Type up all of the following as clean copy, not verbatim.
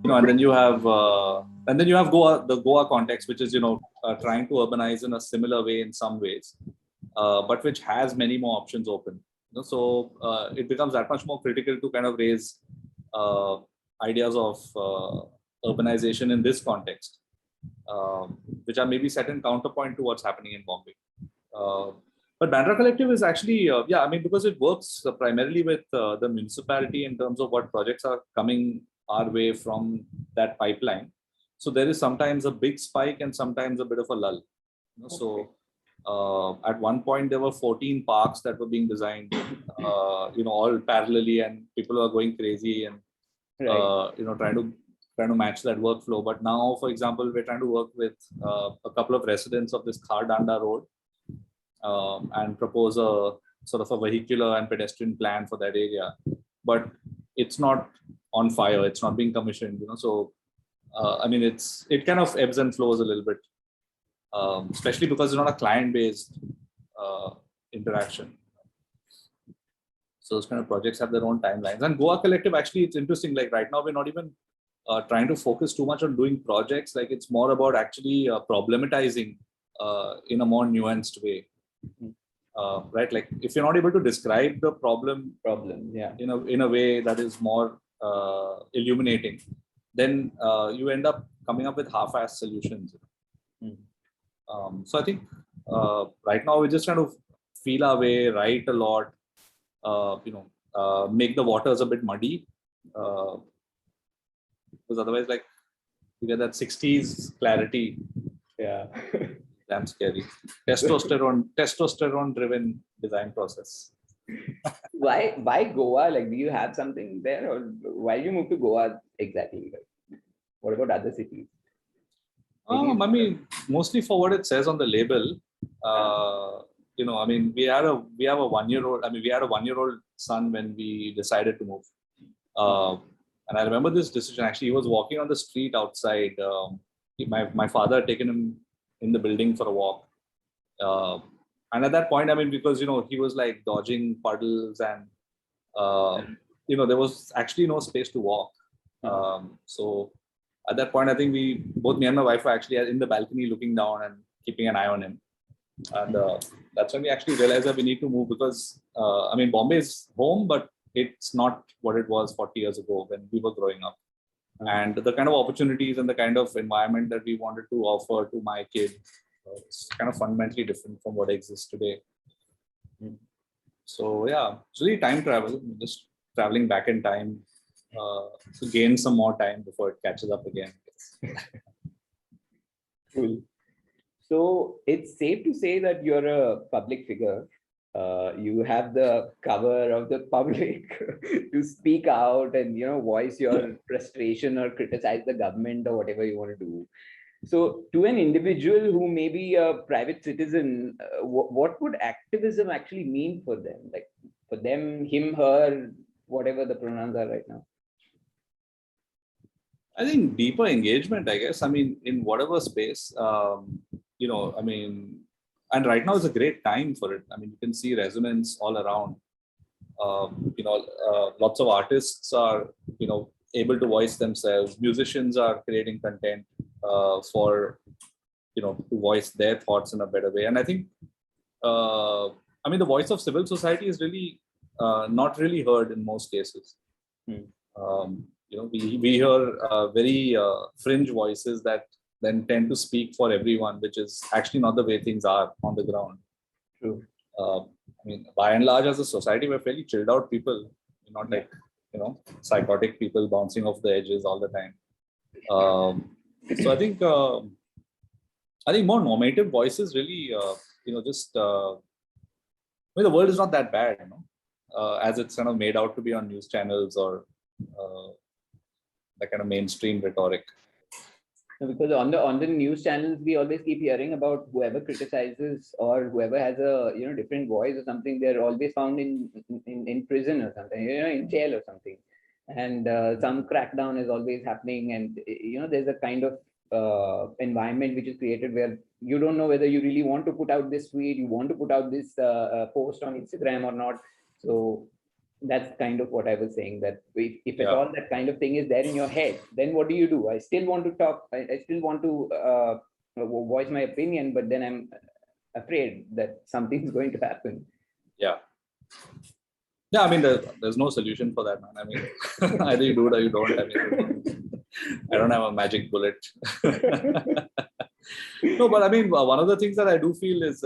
And then you have Goa, the Goa context, which is trying to urbanize in a similar way in some ways, but which has many more options open. So it becomes that much more critical to kind of raise ideas of urbanization in this context, which are maybe set in counterpoint to what's happening in Bombay. But Bandra Collective is actually, because it works primarily with the municipality in terms of what projects are coming our way from that pipeline. So there is sometimes a big spike and sometimes a bit of a lull. Okay. So at one point there were 14 parks that were being designed, all parallelly, and people are going crazy and trying to match that workflow. But now, for example, we're trying to work with a couple of residents of this Khardanda road and propose a sort of a vehicular and pedestrian plan for that area. But it's not on fire. It's not being commissioned. So it kind of ebbs and flows a little bit, especially because it's not a client-based interaction. So those kind of projects have their own timelines. And Goa Collective, actually, it's interesting. Like right now, we're not even trying to focus too much on doing projects. Like it's more about actually problematizing in a more nuanced way. Right? Like if you're not able to describe the problem, in a way that is more illuminating, then you end up coming up with half-assed solutions. So I think right now we're just trying to feel our way, write a lot, make the waters a bit muddy, because otherwise, like, you get that 60s clarity. Yeah. Damn scary. Testosterone driven design process. Why Goa? Like, do you have something there, or why you moved to Goa exactly? Like, what about other cities? Mostly for what it says on the label. We have a 1-year-old. We had a 1-year-old son when we decided to move. And I remember this decision. Actually, he was walking on the street outside. My father had taken him in the building for a walk. And at that point, because, he was like dodging puddles and, there was actually no space to walk. So at that point, I think both me and my wife were actually in the balcony looking down and keeping an eye on him. And that's when we actually realized that we need to move because, Bombay is home, but it's not what it was 40 years ago when we were growing up. And the kind of opportunities and the kind of environment that we wanted to offer to my kid is kind of fundamentally different from what exists today. So yeah, it's really time travel, just traveling back in time to gain some more time before it catches up again. Cool. So it's safe to say that you're a public figure. You have the cover of the public to speak out and voice your frustration or criticize the government or whatever you want to do. So to an individual who may be a private citizen, what would activism actually mean for them? Like for them, him, her, whatever the pronouns are right now. I think deeper engagement, I guess. In whatever space, and right now is a great time for it. You can see resonance all around. Lots of artists are, able to voice themselves. Musicians are creating content for, to voice their thoughts in a better way. And I think, the voice of civil society is really not really heard in most cases. We hear very fringe voices that then tend to speak for everyone, which is actually not the way things are on the ground. True. By and large, as a society, we're fairly chilled out people, not like, psychotic people bouncing off the edges all the time. So I think more normative voices really, the world is not that bad, as it's kind of made out to be on news channels or that kind of mainstream rhetoric. Because on the news channels, we always keep hearing about whoever criticizes or whoever has a different voice or something. They're always found in prison or something, in jail or something, and some crackdown is always happening. And there's a kind of environment which is created where you don't know whether you really want to put out this tweet, you want to put out this post on Instagram or not. So That's kind of what I was saying, that if at Yeah. all that kind of thing is there in your head, then what do? I still want to talk. I still want to voice my opinion, but then I'm afraid that something's going to happen. Yeah. Yeah, I mean, there's no solution for that, man. I mean, either you do it or you don't. I mean, I don't have a magic bullet. No, but I mean, one of the things that I do feel is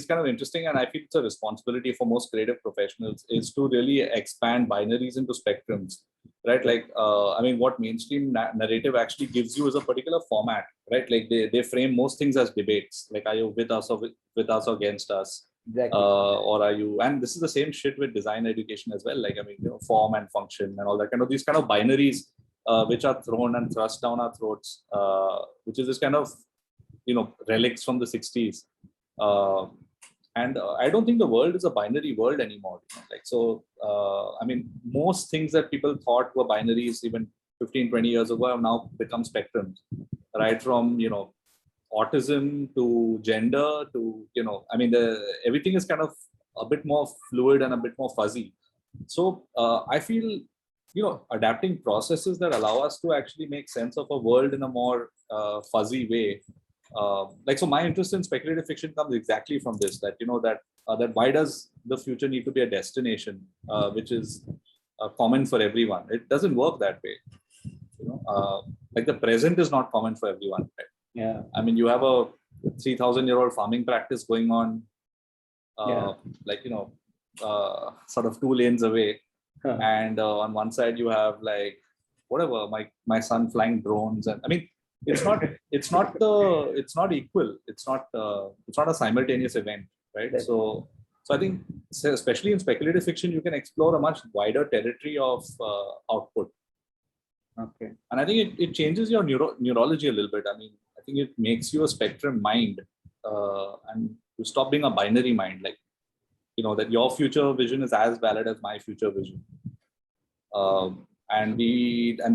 kind of interesting, and I feel it's a responsibility for most creative professionals is to really expand binaries into spectrums, right? Like, I mean, what mainstream narrative actually gives you is a particular format, right? Like they frame most things as debates, like are you with us or with us or against us, Exactly. or are you? And this is the same shit with design education as well. Like, I mean, form and function and all that kind of these kind of binaries. Which are thrown and thrust down our throats, which is this kind of relics from the 60s. And I don't think the world is a binary world anymore. Like, so I mean, most things that people thought were binaries even 15, 20 years ago have now become spectrums, right? From autism to gender to I mean, everything is kind of a bit more fluid and a bit more fuzzy. So I feel adapting processes that allow us to actually make sense of a world in a more fuzzy way. Like, so my interest in speculative fiction comes exactly from this, that that why does the future need to be a destination which is common for everyone? It doesn't work that way. Like, the present is not common for everyone, right? Yeah. I mean, you have a 3,000-year-old farming practice going on, like sort of 2 lanes away. And on one side you have like whatever, my son flying drones, and I mean, it's not equal. It's not a simultaneous event, right? So I think, especially in speculative fiction, you can explore a much wider territory of output. Okay. And I think it changes your neurology a little bit. I mean, I think it makes you a spectrum mind, and you stop being a binary mind, like that your future vision is as valid as my future vision. And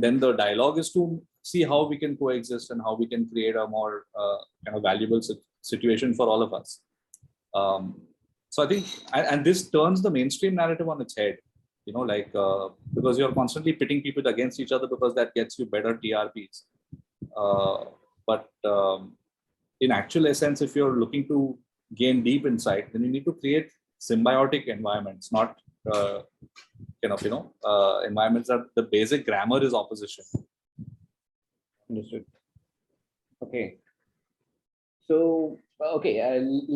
then the dialogue is to see how we can coexist and how we can create a more kind of valuable situation for all of us. So I think, and this turns the mainstream narrative on its head, like because you're constantly pitting people against each other because that gets you better TRPs. But in actual essence, if you're looking to gain deep insight, then you need to create symbiotic environments, not environments that the basic grammar is opposition. Understood. Okay. So, okay,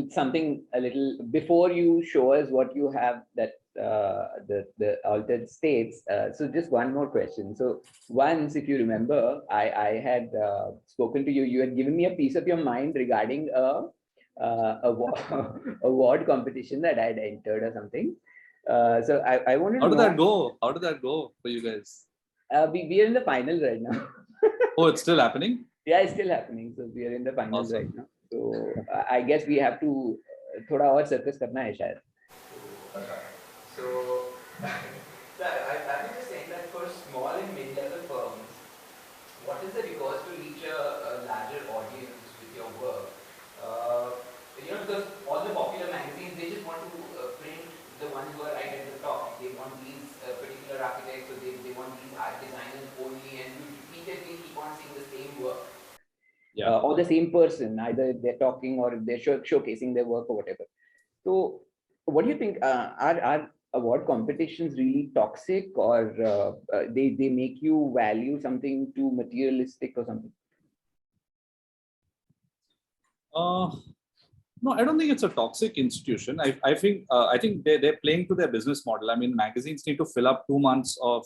something a little before you show us what you have, that the altered states. So just one more question. So once, if you remember, I had spoken to you. You had given me a piece of your mind regarding a award competition that I had entered or something. So I wanted to know. How did that go for you guys? We are in the finals right now. Oh, it's still happening? Yeah, it's still happening. So we are in the finals right now. So I guess we have to थोड़ा और circus करना है शायद. So I was just saying that for small and mid-level firms, what is the recourse to reach a larger audience with your work? Because all the popular magazines, they just want to print the ones who are right at the top. They want these particular architects, so they want these art designers only, and you repeatedly keep on seeing the same work. Yeah. Or the same person, either they're talking or they're showcasing their work or whatever. So what do you think, are award competitions really toxic, or they make you value something too materialistic or something? No, I don't think it's a toxic institution. I think they're playing to their business model. I mean, magazines need to fill up 2 months of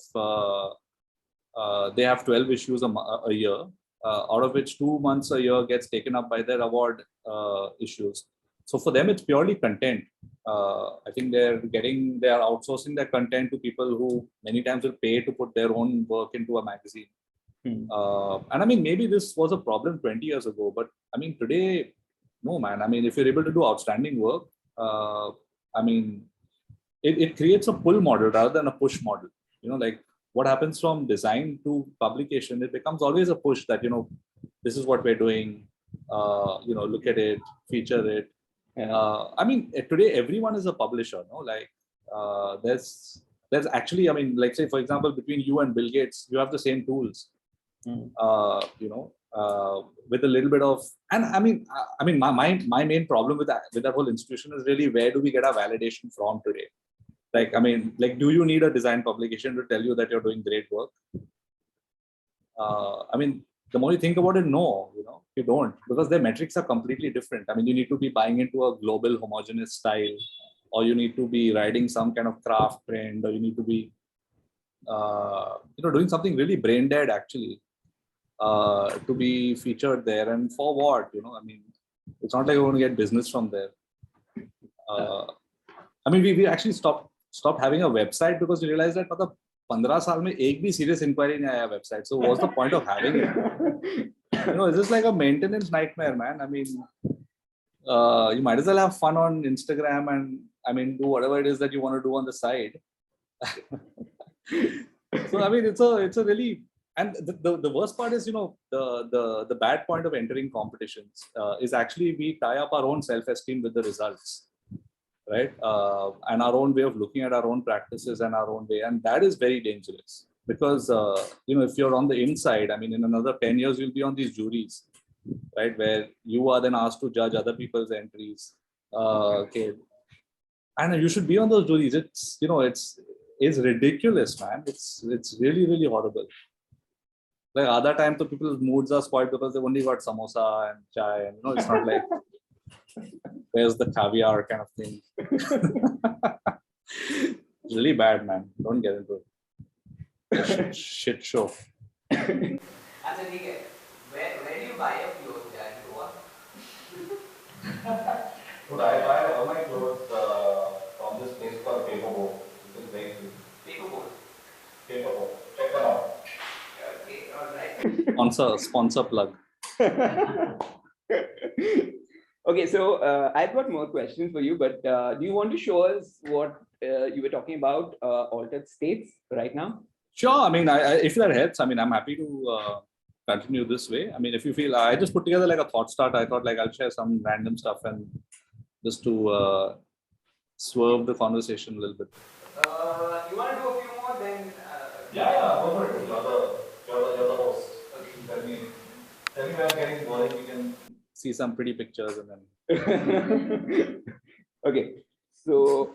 they have 12 issues a year, out of which 2 months a year gets taken up by their award issues. So for them, it's purely content. I think they are outsourcing their content to people who many times will pay to put their own work into a magazine. And I mean, maybe this was a problem 20 years ago, but I mean, today, no, man. I mean, if you're able to do outstanding work, I mean, it creates a pull model rather than a push model. Like what happens from design to publication, it becomes always a push that, this is what we're doing, look at it, feature it. Yeah. I mean, today everyone is a publisher, no? Like There's actually, I mean, like say for example, between you and Bill Gates, you have the same tools. With a little bit of, and I mean, my main problem with that whole institution is really, where do we get our validation from today? Like, I mean, like, do you need a design publication to tell you that you're doing great work? I mean, the more you think about it, no, you don't, because their metrics are completely different. I mean, you need to be buying into a global homogeneous style, or you need to be riding some kind of craft trend, or you need to be, doing something really brain dead actually, to be featured there. And for what? I mean, it's not like we're going to get business from there. I mean, we actually stopped having a website because we realized that मतलब 15 साल में एक भी serious inquiry नहीं आया website. So what's the point of having it? It's just like a maintenance nightmare, man. I mean, you might as well have fun on Instagram and, I mean, do whatever it is that you want to do on the side. So I mean, it's a really, and the worst part is, the bad point of entering competitions is actually we tie up our own self-esteem with the results, right? And our own way of looking at our own practices and our own way, and that is very dangerous because if you're on the inside, I mean, in another 10 years you'll be on these juries, right, where you are then asked to judge other people's entries. Okay, and you should be on those juries. It's ridiculous, man. It's really, really horrible. Like other time, the people's moods are spoiled because they only got samosa and chai, and it's not like there's the caviar kind of thing. It's really bad, man. Don't get into it. Shit show. Where do you buy your clothes, Dad? Goa? But I buy all my clothes from this place called Paperboat. It's very good. Paperboat. Paperboat. Check it out. Okay, all right. Sponsor plug. Okay, so I've got more questions for you, but do you want to show us what you were talking about, altered states right now? Sure. I mean, if that helps, I mean, I'm happy to continue this way. I mean, if you feel, I just put together like a thought start. I thought like I'll share some random stuff and just to swerve the conversation a little bit. You want to do a few more, then? Yeah, go for it. You're the host. Okay. Tell me where I'm getting boring. You can see some pretty pictures and then. Okay, so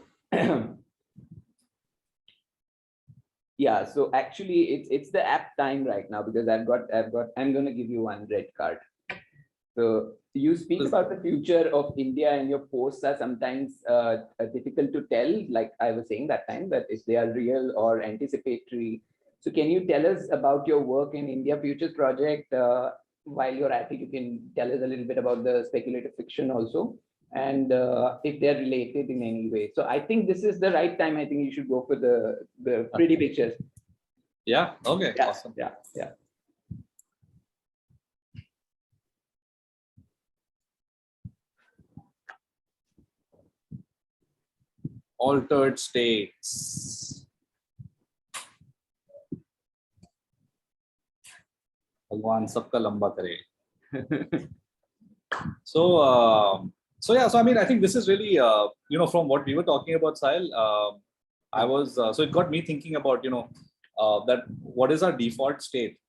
yeah, so actually it's the app time right now because I'm going to give you one red card. So you speak about the future of India, and your posts are sometimes difficult to tell, like I was saying that time, that if they are real or anticipatory. So can you tell us about your work in India Futures Project? While you're at it, you can tell us a little bit about the speculative fiction also, and if they're related in any way. So I think this is the right time. I think you should go for the pretty pictures. Yeah. Okay. Yeah, Awesome. Yeah. Altered states. Bhagwan sabka lamba kare. So yeah. So I mean, I think this is really from what we were talking about, Sahil. I was so it got me thinking about that what is our default state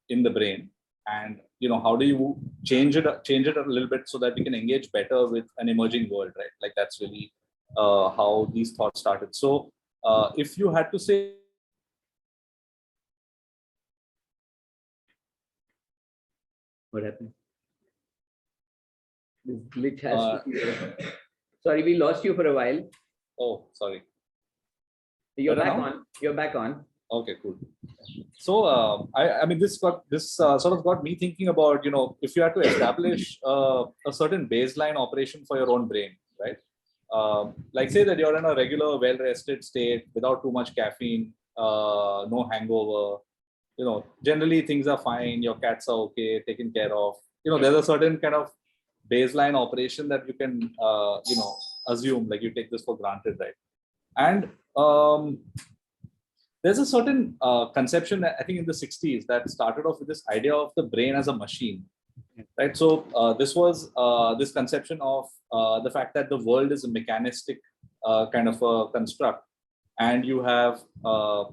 in the brain, and how do you change it a little bit so that we can engage better with an emerging world, right? Like that's really how these thoughts started. So if you had to say, what happened? This glitch has to be sorry, we lost you for a while. Oh, sorry. You're back on. You're back on. Okay, cool. So I mean, this sort of got me thinking about if you had to establish a certain baseline operation for your own brain, right? Like say that you're in a regular, well-rested state without too much caffeine, no hangover. Generally things are fine. Your cats are okay, taken care of. There's a certain kind of baseline operation that you can, assume, like you take this for granted, right? And there's a certain conception, I think, in the 60s that started off with this idea of the brain as a machine, right? So this was this conception of the fact that the world is a mechanistic kind of a construct, and you have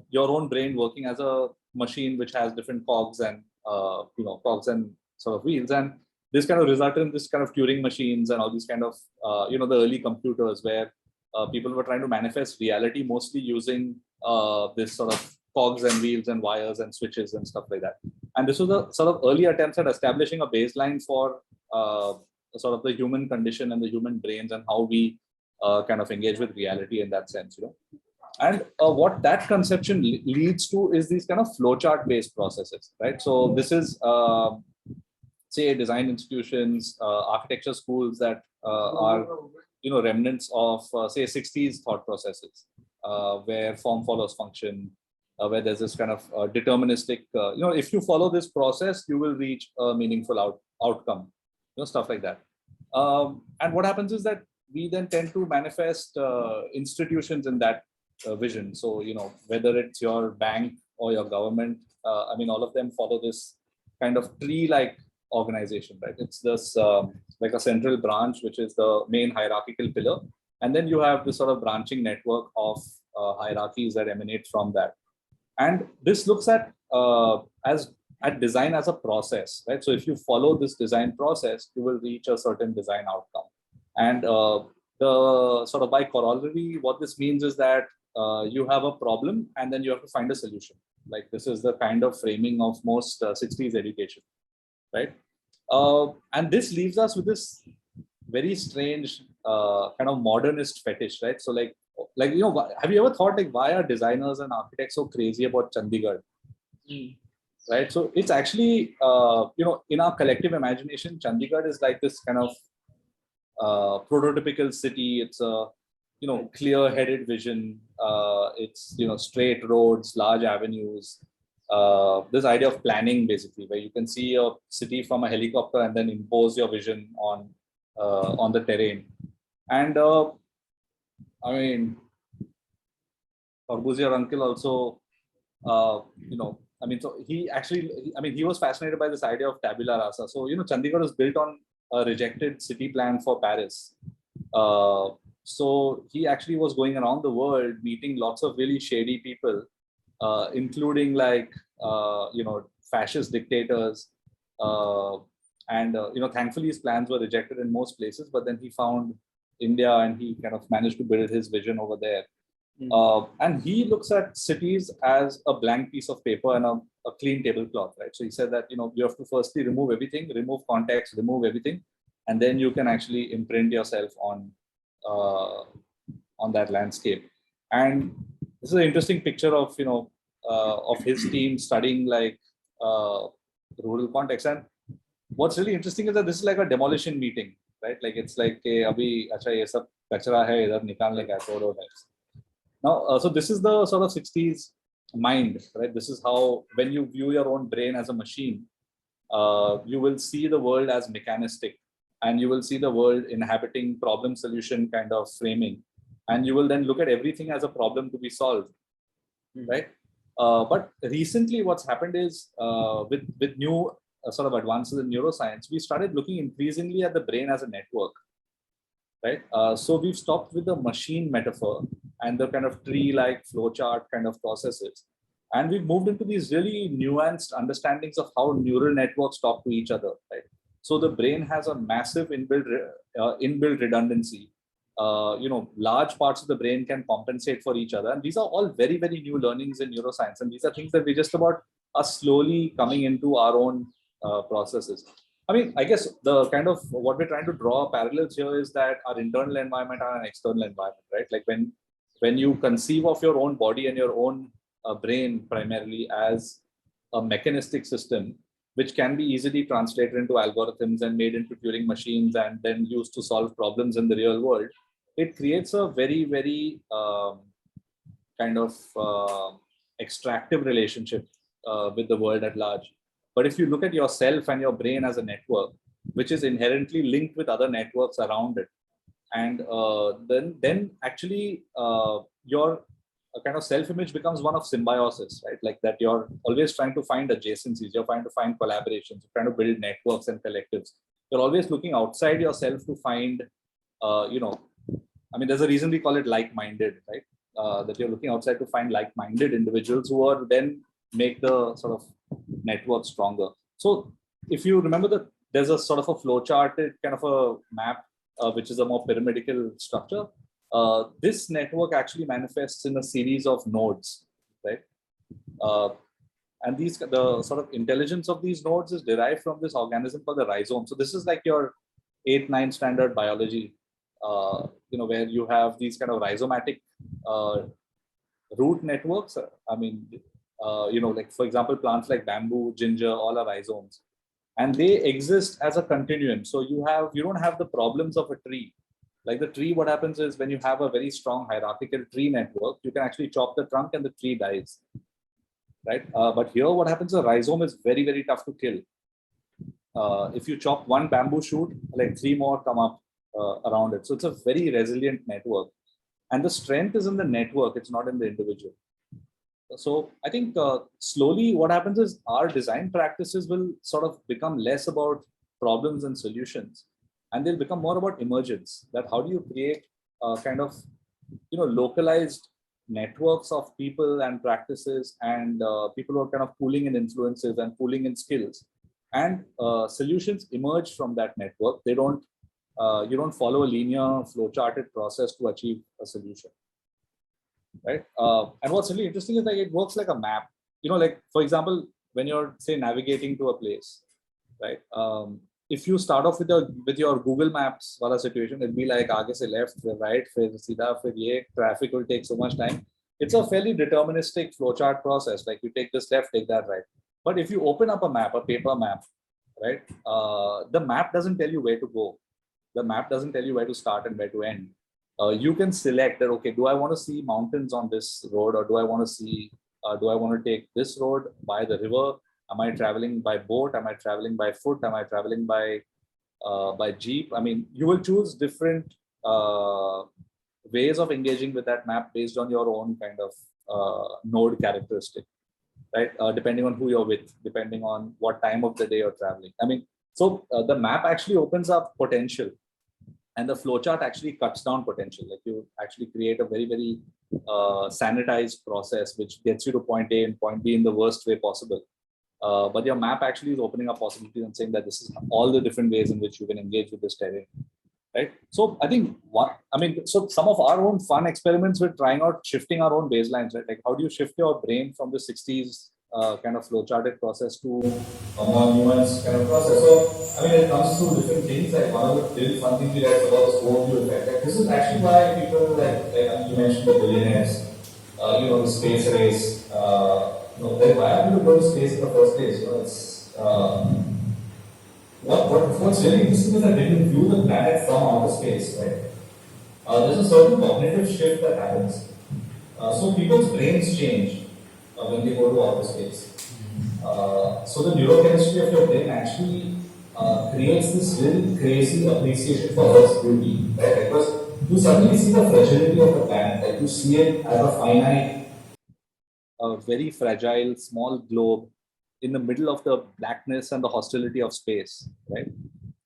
your own brain working as a machine which has different cogs and cogs and sort of wheels, and this kind of resulted in this kind of Turing machines and all these kind of the early computers where people were trying to manifest reality mostly using this sort of cogs and wheels and wires and switches and stuff like that. And this was a sort of early attempts at establishing a baseline for sort of the human condition and the human brains and how we kind of engage with reality in that sense, And what that conception leads to is these kind of flowchart based processes, right? So this is, say, design institutions, architecture schools that are, remnants of, say, 60s thought processes, where form follows function, where there's this kind of deterministic, if you follow this process, you will reach a meaningful outcome, stuff like that. And what happens is that we then tend to manifest institutions in that vision. So, whether it's your bank or your government, all of them follow this kind of tree-like organization, right? It's this like a central branch, which is the main hierarchical pillar. And then you have this sort of branching network of hierarchies that emanate from that. And this looks at design as a process, right? So if you follow this design process, you will reach a certain design outcome. And the sort of by corollary, what this means is that you have a problem and then you have to find a solution. Like this is the kind of framing of most 60s education, right? And this leaves us with this very strange kind of modernist fetish, right? So like have you ever thought like why are designers and architects so crazy about Chandigarh? Right? So it's actually in our collective imagination, Chandigarh is like this kind of prototypical city. It's a clear-headed vision. It's straight roads, large avenues. This idea of planning, basically, where you can see a city from a helicopter and then impose your vision on the terrain. And Corbusier uncle also, so he actually, he was fascinated by this idea of tabula rasa. So, Chandigarh was built on a rejected city plan for Paris. So he actually was going around the world meeting lots of really shady people, including like, fascist dictators. And thankfully his plans were rejected in most places, but then he found India and he kind of managed to build his vision over there. And he looks at cities as a blank piece of paper and a clean tablecloth, right? So he said that, you have to firstly remove everything, remove context, remove everything, and then you can actually imprint yourself on that landscape. And this is an interesting picture of, of his team studying like rural context. And what's really interesting is that this is like a demolition meeting, right? Like it's like, abhi, acha, ye sab kachra hai, idhar nikalne ka hai, now, so this is the sort of 60s mind, right? This is how, when you view your own brain as a machine, you will see the world as mechanistic, and you will see the world inhabiting problem solution kind of framing. And you will then look at everything as a problem to be solved, right? But recently what's happened is with new sort of advances in neuroscience, we started looking increasingly at the brain as a network, right? So we've stopped with the machine metaphor and the kind of tree-like flowchart kind of processes. And we've moved into these really nuanced understandings of how neural networks talk to each other, right? So the brain has a massive inbuilt redundancy. Large parts of the brain can compensate for each other. And these are all very, very new learnings in neuroscience. And these are things that we just about are slowly coming into our own processes. I guess the kind of what we're trying to draw parallels here is that our internal environment and an external environment, right? Like when you conceive of your own body and your own brain primarily as a mechanistic system, which can be easily translated into algorithms and made into Turing machines and then used to solve problems in the real world, it creates a very, very kind of extractive relationship with the world at large. But if you look at yourself and your brain as a network, which is inherently linked with other networks around it, and then actually your kind of self-image becomes one of symbiosis, right? Like that you're always trying to find adjacencies, you're trying to find collaborations, you're trying to build networks and collectives. You're always looking outside yourself to find, I mean, there's a reason we call it like-minded, right? That you're looking outside to find like-minded individuals who are then make the sort of network stronger. So if you remember that there's a sort of a flowcharted kind of a map, which is a more pyramidal structure. This network actually manifests in a series of nodes, right? And the sort of intelligence of these nodes is derived from this organism called the rhizome. So this is like your 8th, 9th standard biology, where you have these kind of rhizomatic root networks. I mean, like for example, plants like bamboo, ginger, all are rhizomes, and they exist as a continuum. So you don't have the problems of a tree. Like the tree, what happens is when you have a very strong hierarchical tree network, you can actually chop the trunk and the tree dies, right? But here, what happens? A rhizome is very, very tough to kill. If you chop one bamboo shoot, like 3 more come up around it. So it's a very resilient network. And the strength is in the network, it's not in the individual. So I think slowly what happens is our design practices will sort of become less about problems and solutions, and they'll become more about emergence. That how do you create kind of localized networks of people and practices and people who are kind of pooling in influences and pooling in skills, and solutions emerge from that network. They don't you don't follow a linear flow-charted process to achieve a solution, right? And what's really interesting is that it works like a map. Like for example, when you're say navigating to a place, right? If you start off with your Google Maps wala situation, it'll be like aage se left, फिर right, फिर सीधा, फिर ये traffic will take so much time. It's a fairly deterministic flowchart process. Like you take this left, take that right. But if you open up a map, a paper map, right? The map doesn't tell you where to go. The map doesn't tell you where to start and where to end. You can select that, okay, do I want to see mountains on this road, or do I want to take this road by the river? Am I traveling by boat? Am I traveling by foot? Am I traveling by jeep? I mean, you will choose different ways of engaging with that map based on your own kind of node characteristic, right? Depending on who you're with, depending on what time of the day you're traveling. I mean, so the map actually opens up potential, and the flowchart actually cuts down potential. Like you actually create a very, very sanitized process which gets you to point A and point B in the worst way possible. But your map actually is opening up possibilities and saying that this is all the different ways in which you can engage with this terrain, right? So I think so some of our own fun experiments with trying out shifting our own baselines, right? Like how do you shift your brain from the 60s kind of flowcharted process to a more nuanced kind of process. So, I mean, it comes through different things. Like one of the really fun things we read about this overview effect. Like, this is actually why people like you mentioned the billionaires, the space race. Why are people going to space in the first place? It's what's really interesting is that when you view the planet from outer space, right? There's a certain cognitive shift that happens. So people's brains change when they go to outer space. So the neurochemistry of your brain actually creates this really crazy appreciation for Earth's beauty, right? Because you suddenly see the fragility of the planet, like you see it as a finite, very fragile, small globe in the middle of the blackness and the hostility of space, right?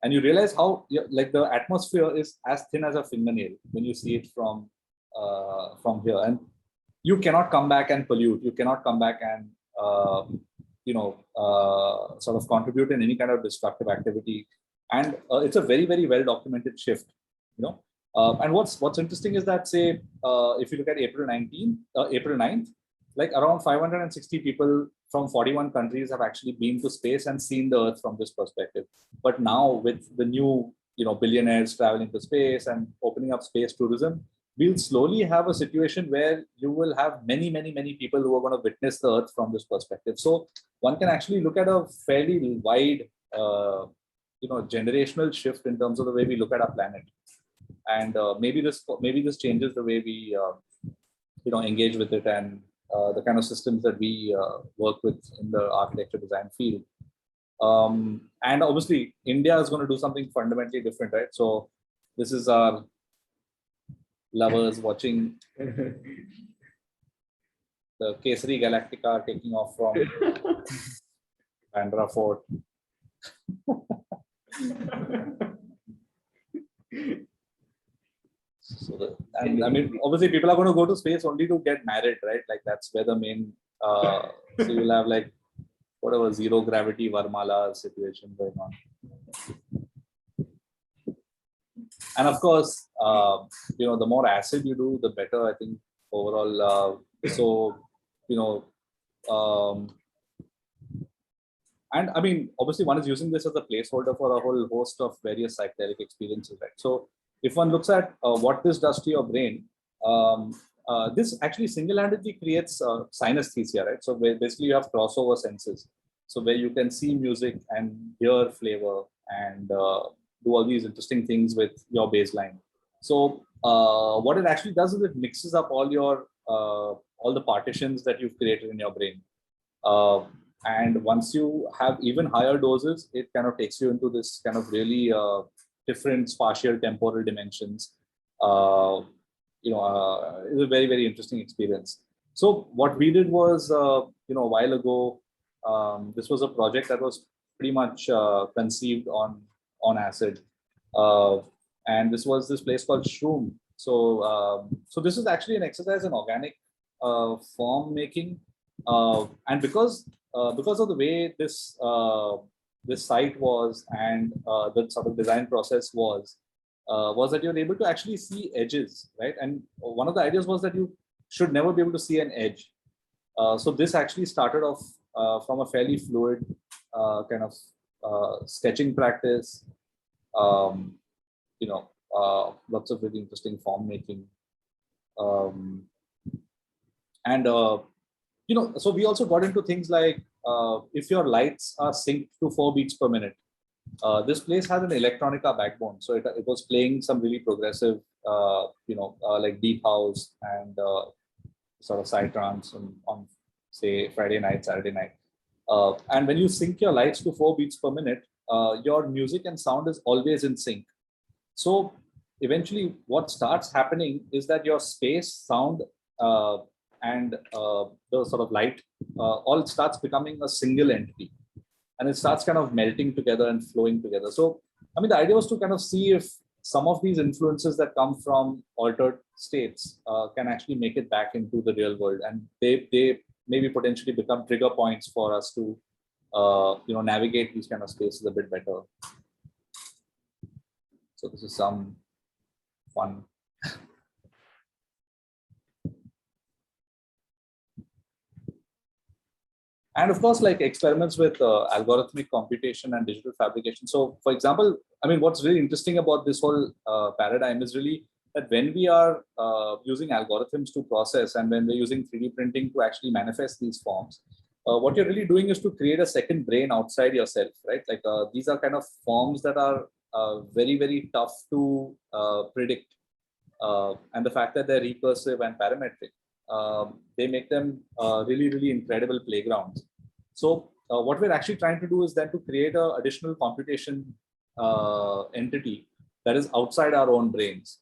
And you realize how like the atmosphere is as thin as a fingernail when you see it from here, and you cannot come back and pollute. You cannot come back and sort of contribute in any kind of destructive activity. And it's a very, very well documented shift. And what's interesting is that, say, if you look at April 9th, like around 560 people from 41 countries have actually been to space and seen the Earth from this perspective. But now with the new, billionaires traveling to space and opening up space tourism, we'll slowly have a situation where you will have many, many, many people who are going to witness the Earth from this perspective. So one can actually look at a fairly wide, generational shift in terms of the way we look at our planet. And maybe this changes the way we, engage with it, and the kind of systems that we work with in the architecture design field. And obviously, India is going to do something fundamentally different, right? So this is our lovers watching the Kesari Galactica taking off from Bandra Fort. So and I mean, obviously, people are going to go to space only to get married, right? Like that's where the main. So you'll have like whatever zero gravity Varmala situation going on. And of course, the more acid you do, the better, I think, overall. So, and I mean, obviously, one is using this as a placeholder for a whole host of various psychedelic experiences, right? So, if one looks at what this does to your brain, this actually single-handedly creates synesthesia, right? So, basically, you have crossover senses. So, where you can see music and hear flavor and do all these interesting things with your baseline. So what it actually does is it mixes up all the partitions that you've created in your brain. And once you have even higher doses, it kind of takes you into this kind of really different spatial temporal dimensions. It's a very, very interesting experience. So what we did was, a while ago, this was a project that was pretty much conceived on acid, and this was this place called Shroom. So this is actually an exercise in organic form making, and because of the way this site was and the sort of design process was that you're able to actually see edges, right? And one of the ideas was that you should never be able to see an edge. So this actually started off from a fairly fluid kind of sketching practice, lots of really interesting form making, and so we also got into things like if your lights are synced to 4 beats per minute. This place has an electronica backbone, so it was playing some really progressive, like deep house and sort of psytrance on say Friday night, Saturday night. And when you sync your lights to 4 beats per minute, your music and sound is always in sync. So eventually what starts happening is that your space, sound, and the sort of light all starts becoming a single entity. And it starts kind of melting together and flowing together. So, I mean, the idea was to kind of see if some of these influences that come from altered states can actually make it back into the real world. And they maybe potentially become trigger points for us to navigate these kind of spaces a bit better. So this is some fun. And of course, like experiments with algorithmic computation and digital fabrication. So for example, I mean, what's really interesting about this whole paradigm is really that when we are using algorithms to process and when we're using 3D printing to actually manifest these forms, what you're really doing is to create a second brain outside yourself, right? Like these are kind of forms that are very, very tough to predict. And the fact that they're recursive and parametric, they make them really, really incredible playgrounds. So what we're actually trying to do is then to create an additional computation entity that is outside our own brains,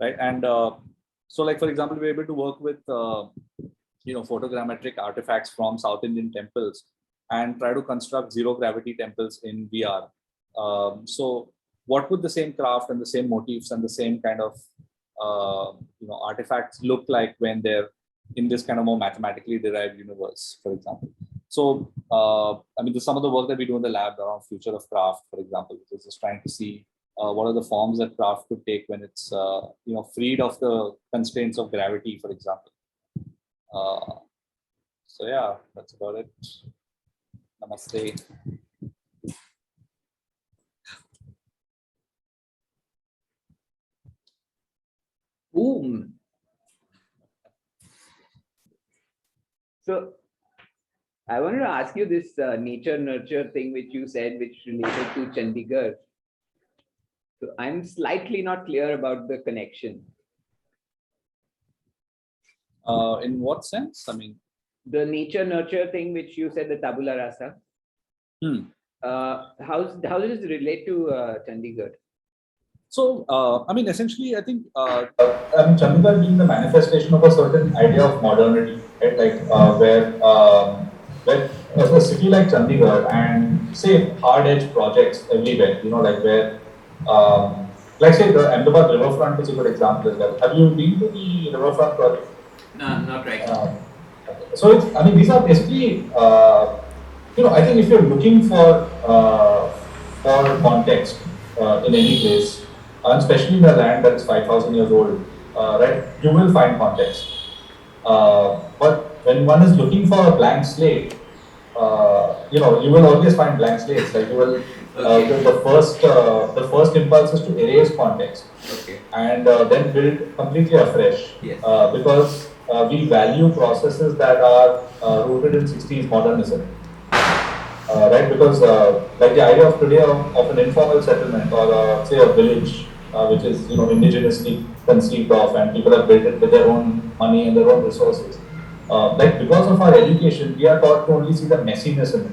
right? And so like, for example, we're able to work with, photogrammetric artifacts from South Indian temples and try to construct zero gravity temples in VR. So what would the same craft and the same motifs and the same kind of artifacts look like when they're in this kind of more mathematically derived universe, for example? So, I mean, there's some of the work that we do in the lab around future of craft, for example, which is just trying to see what are the forms that craft could take when it's, freed of the constraints of gravity, for example. So yeah, that's about it. Namaste. Boom. So I wanted to ask you this nature nurture thing which you said, which related to Chandigarh. So I'm slightly not clear about the connection. In what sense? I mean, the nature nurture thing which you said, the tabula rasa. How does it relate to Chandigarh? So, I mean, essentially, I think, Chandigarh being the manifestation of a certain idea of modernity, right? Like where a city like Chandigarh and say hard edge projects everywhere, like where like say the Ahmedabad riverfront is a good example as well. Have you been to the riverfront project? No, not right now. So it's, I mean, these are basically, I think if you're looking for context in any place, and especially in a land that is 5,000 years old, right, you will find context. But when one is looking for a blank slate, you will always find blank slates. Like you will, the first impulse is to erase context Okay. and then build completely afresh. Yes. Because we value processes that are rooted in 60s modernism. Right, because like the idea of today of an informal settlement or say a village which is indigenously conceived of and people have built it with their own money and their own resources. Like because of our education, we are taught to only see the messiness in it.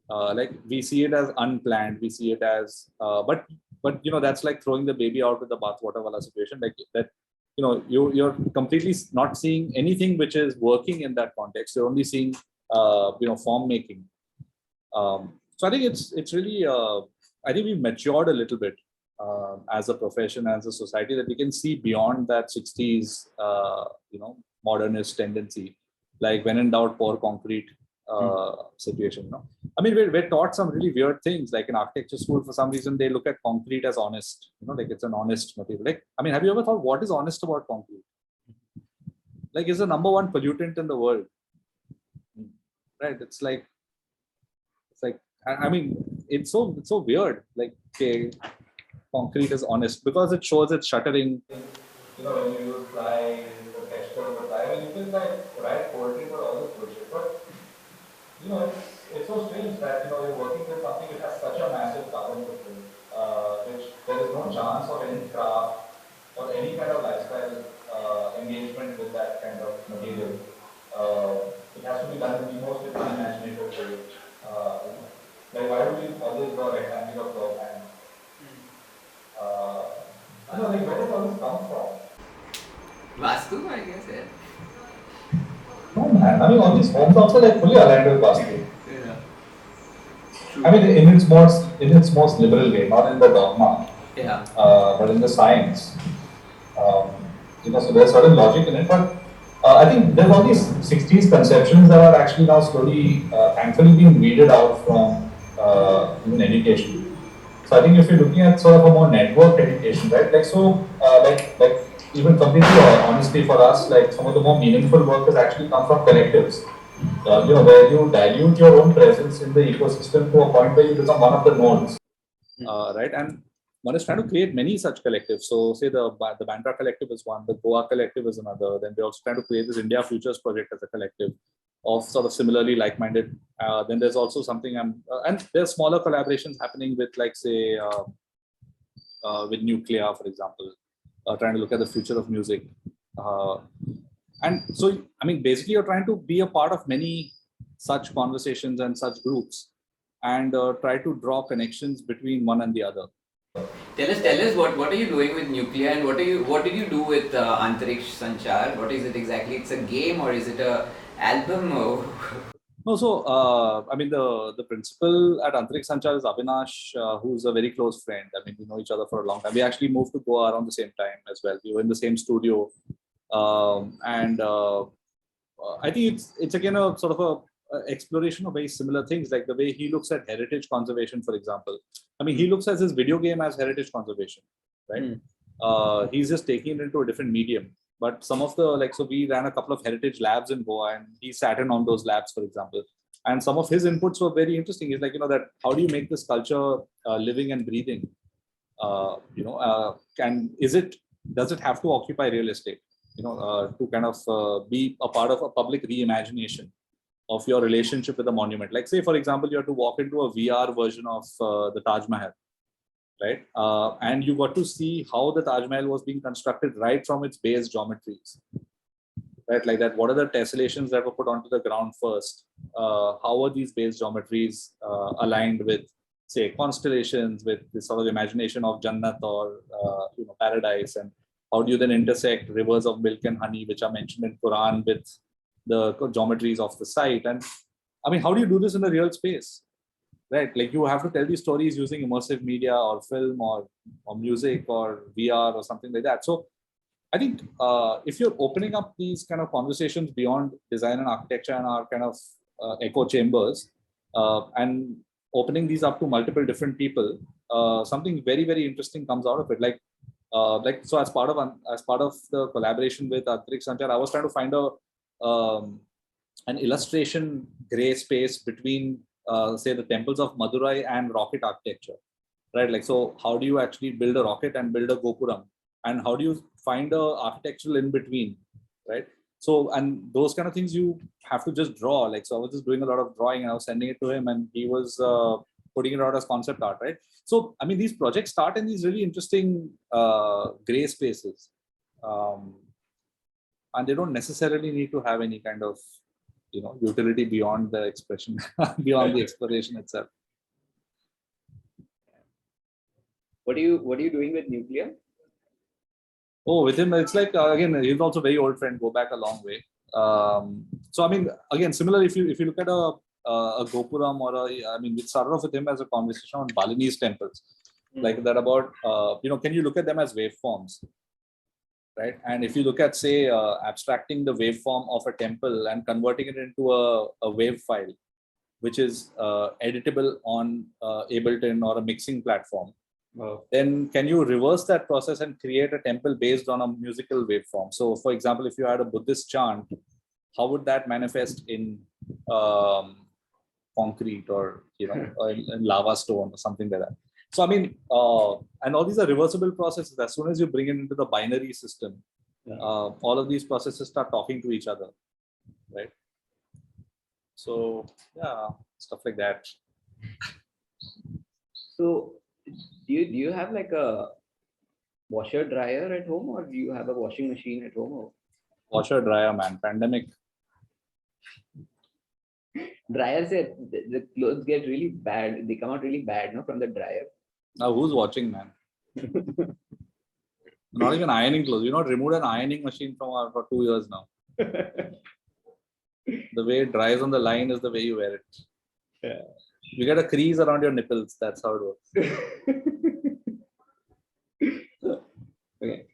Like we see it as unplanned, we see it as, but that's like throwing the baby out with the bathwater wala situation. Like that, you're completely not seeing anything which is working in that context. You're only seeing, form making. So I think it's really, I think we've matured a little bit as a profession, as a society, that we can see beyond that 60s, modernist tendency, like when in doubt, pour concrete situation. I mean, we're taught some really weird things. Like in architecture school, for some reason, they look at concrete as honest. Like it's an honest material. Like, I mean, have you ever thought what is honest about concrete? Like, it's the number one pollutant in the world, right? It's like, I mean, it's so weird. Like, okay, concrete is honest because it shows its shuttering. When you use ply, the texture of the ply, I mean, you can write poetry for all this bullshit, but it's so strange that you're working with something which has such a massive carbon footprint, which there is no chance of any craft or any kind of lifestyle engagement with that kind of material. It has to be done in the most unimaginative way. Like, why would we always draw rectangular floor plan? Like, where did all this come from? Vastu, I guess, yeah. No, man. I mean, all these homes also like fully aligned with Vastu. Yeah. I mean, in its most liberal way, not in the dogma. Yeah. But in the science. So there's certain logic in it, but I think there's all these 60s conceptions that are actually now slowly, thankfully, being weeded out from even education. So I think if you're looking at sort of a more network education, right? Like so, like even completely honestly for us, like some of the more meaningful work has actually come from collectives. Where you dilute your own presence in the ecosystem to a point where you become one of the nodes. Right, and one is trying to create many such collectives. So, say the Bandra collective is one, the Goa collective is another. Then we're also trying to create this India Futures project as a collective of sort of similarly like-minded. Then there's also something and there's smaller collaborations happening with, like, say, with Nuclear, for example, trying to look at the future of music. And so, I mean, basically, you're trying to be a part of many such conversations and such groups, and try to draw connections between one and the other. Tell us what are you doing with Nuclear, and what did you do with Antariksh Sanchar? What is it exactly? It's a game, or is it a album? Or... No, so I mean, the principal at Antariksh Sanchar is Avinash, who's a very close friend. I mean, we know each other for a long time. We actually moved to Goa around the same time as well. We were in the same studio, and I think it's again a sort of a exploration of very similar things, like the way he looks at heritage conservation, for example. I mean, he looks at his video game as heritage conservation, right? He's just taking it into a different medium. But some of the, so we ran a couple of heritage labs in Goa, and he sat in on those labs, for example. And some of his inputs were very interesting. He's like, that how do you make this culture living and breathing? Does it have to occupy real estate? To kind of be a part of a public reimagination of your relationship with the monument. Like, say, for example, you have to walk into a VR version of the Taj Mahal, right? And you got to see how the Taj Mahal was being constructed right from its base geometries, right? Like that, what are the tessellations that were put onto the ground first? How are these base geometries aligned with, say, constellations, with this sort of imagination of Jannat or paradise? And how do you then intersect rivers of milk and honey, which are mentioned in Quran, with the geometries of the site? And I mean, how do you do this in the real space? right? Like you have to tell these stories using immersive media or film or music or VR or something like that. So I think if you're opening up these kind of conversations beyond design and architecture and our kind of echo chambers and opening these up to multiple different people, something very, very interesting comes out of it. Like so as part of the collaboration with Antariksha Sanchar, I was trying to find an illustration gray space between say the temples of Madurai and rocket architecture, right? Like, so how do you actually build a rocket and build a Gopuram, and how do you find a architectural in between, right? So, and those kind of things you have to just draw. Like, so I was just doing a lot of drawing and I was sending it to him, and he was putting it out as concept art, right? So, I mean, these projects start in these really interesting gray spaces, and they don't necessarily need to have any kind of, you know, utility beyond the expression, beyond the exploration itself. What are you doing with nuclear? Oh, with him, it's like again, he's also a very old friend. Go back a long way. So I mean, again, similar. If you look at a Gopuram I mean, it started off with him as a conversation on Balinese temples, like that about you know, can you look at them as waveforms, right? And if you look at, say, abstracting the waveform of a temple and converting it into a wave file, which is editable on Ableton or a mixing platform. Then can you reverse that process and create a temple based on a musical waveform? So, for example, if you had a Buddhist chant, how would that manifest in concrete or, you know, in lava stone or something like that? So, I mean, and all these are reversible processes. As soon as you bring it into the binary system, all of these processes start talking to each other, right? So, yeah, stuff like that. So, do you have like a washer dryer at home, or do you have a washing machine at home? Or? Washer dryer, man. Pandemic. Dryer said the clothes get really bad. They come out really bad, no, from the dryer. Now who's watching, man? Not even ironing clothes. You not removed an ironing machine from for 2 years now. The way it dries on the line is the way you wear it. Yeah. You get a crease around your nipples. That's how it works. Okay.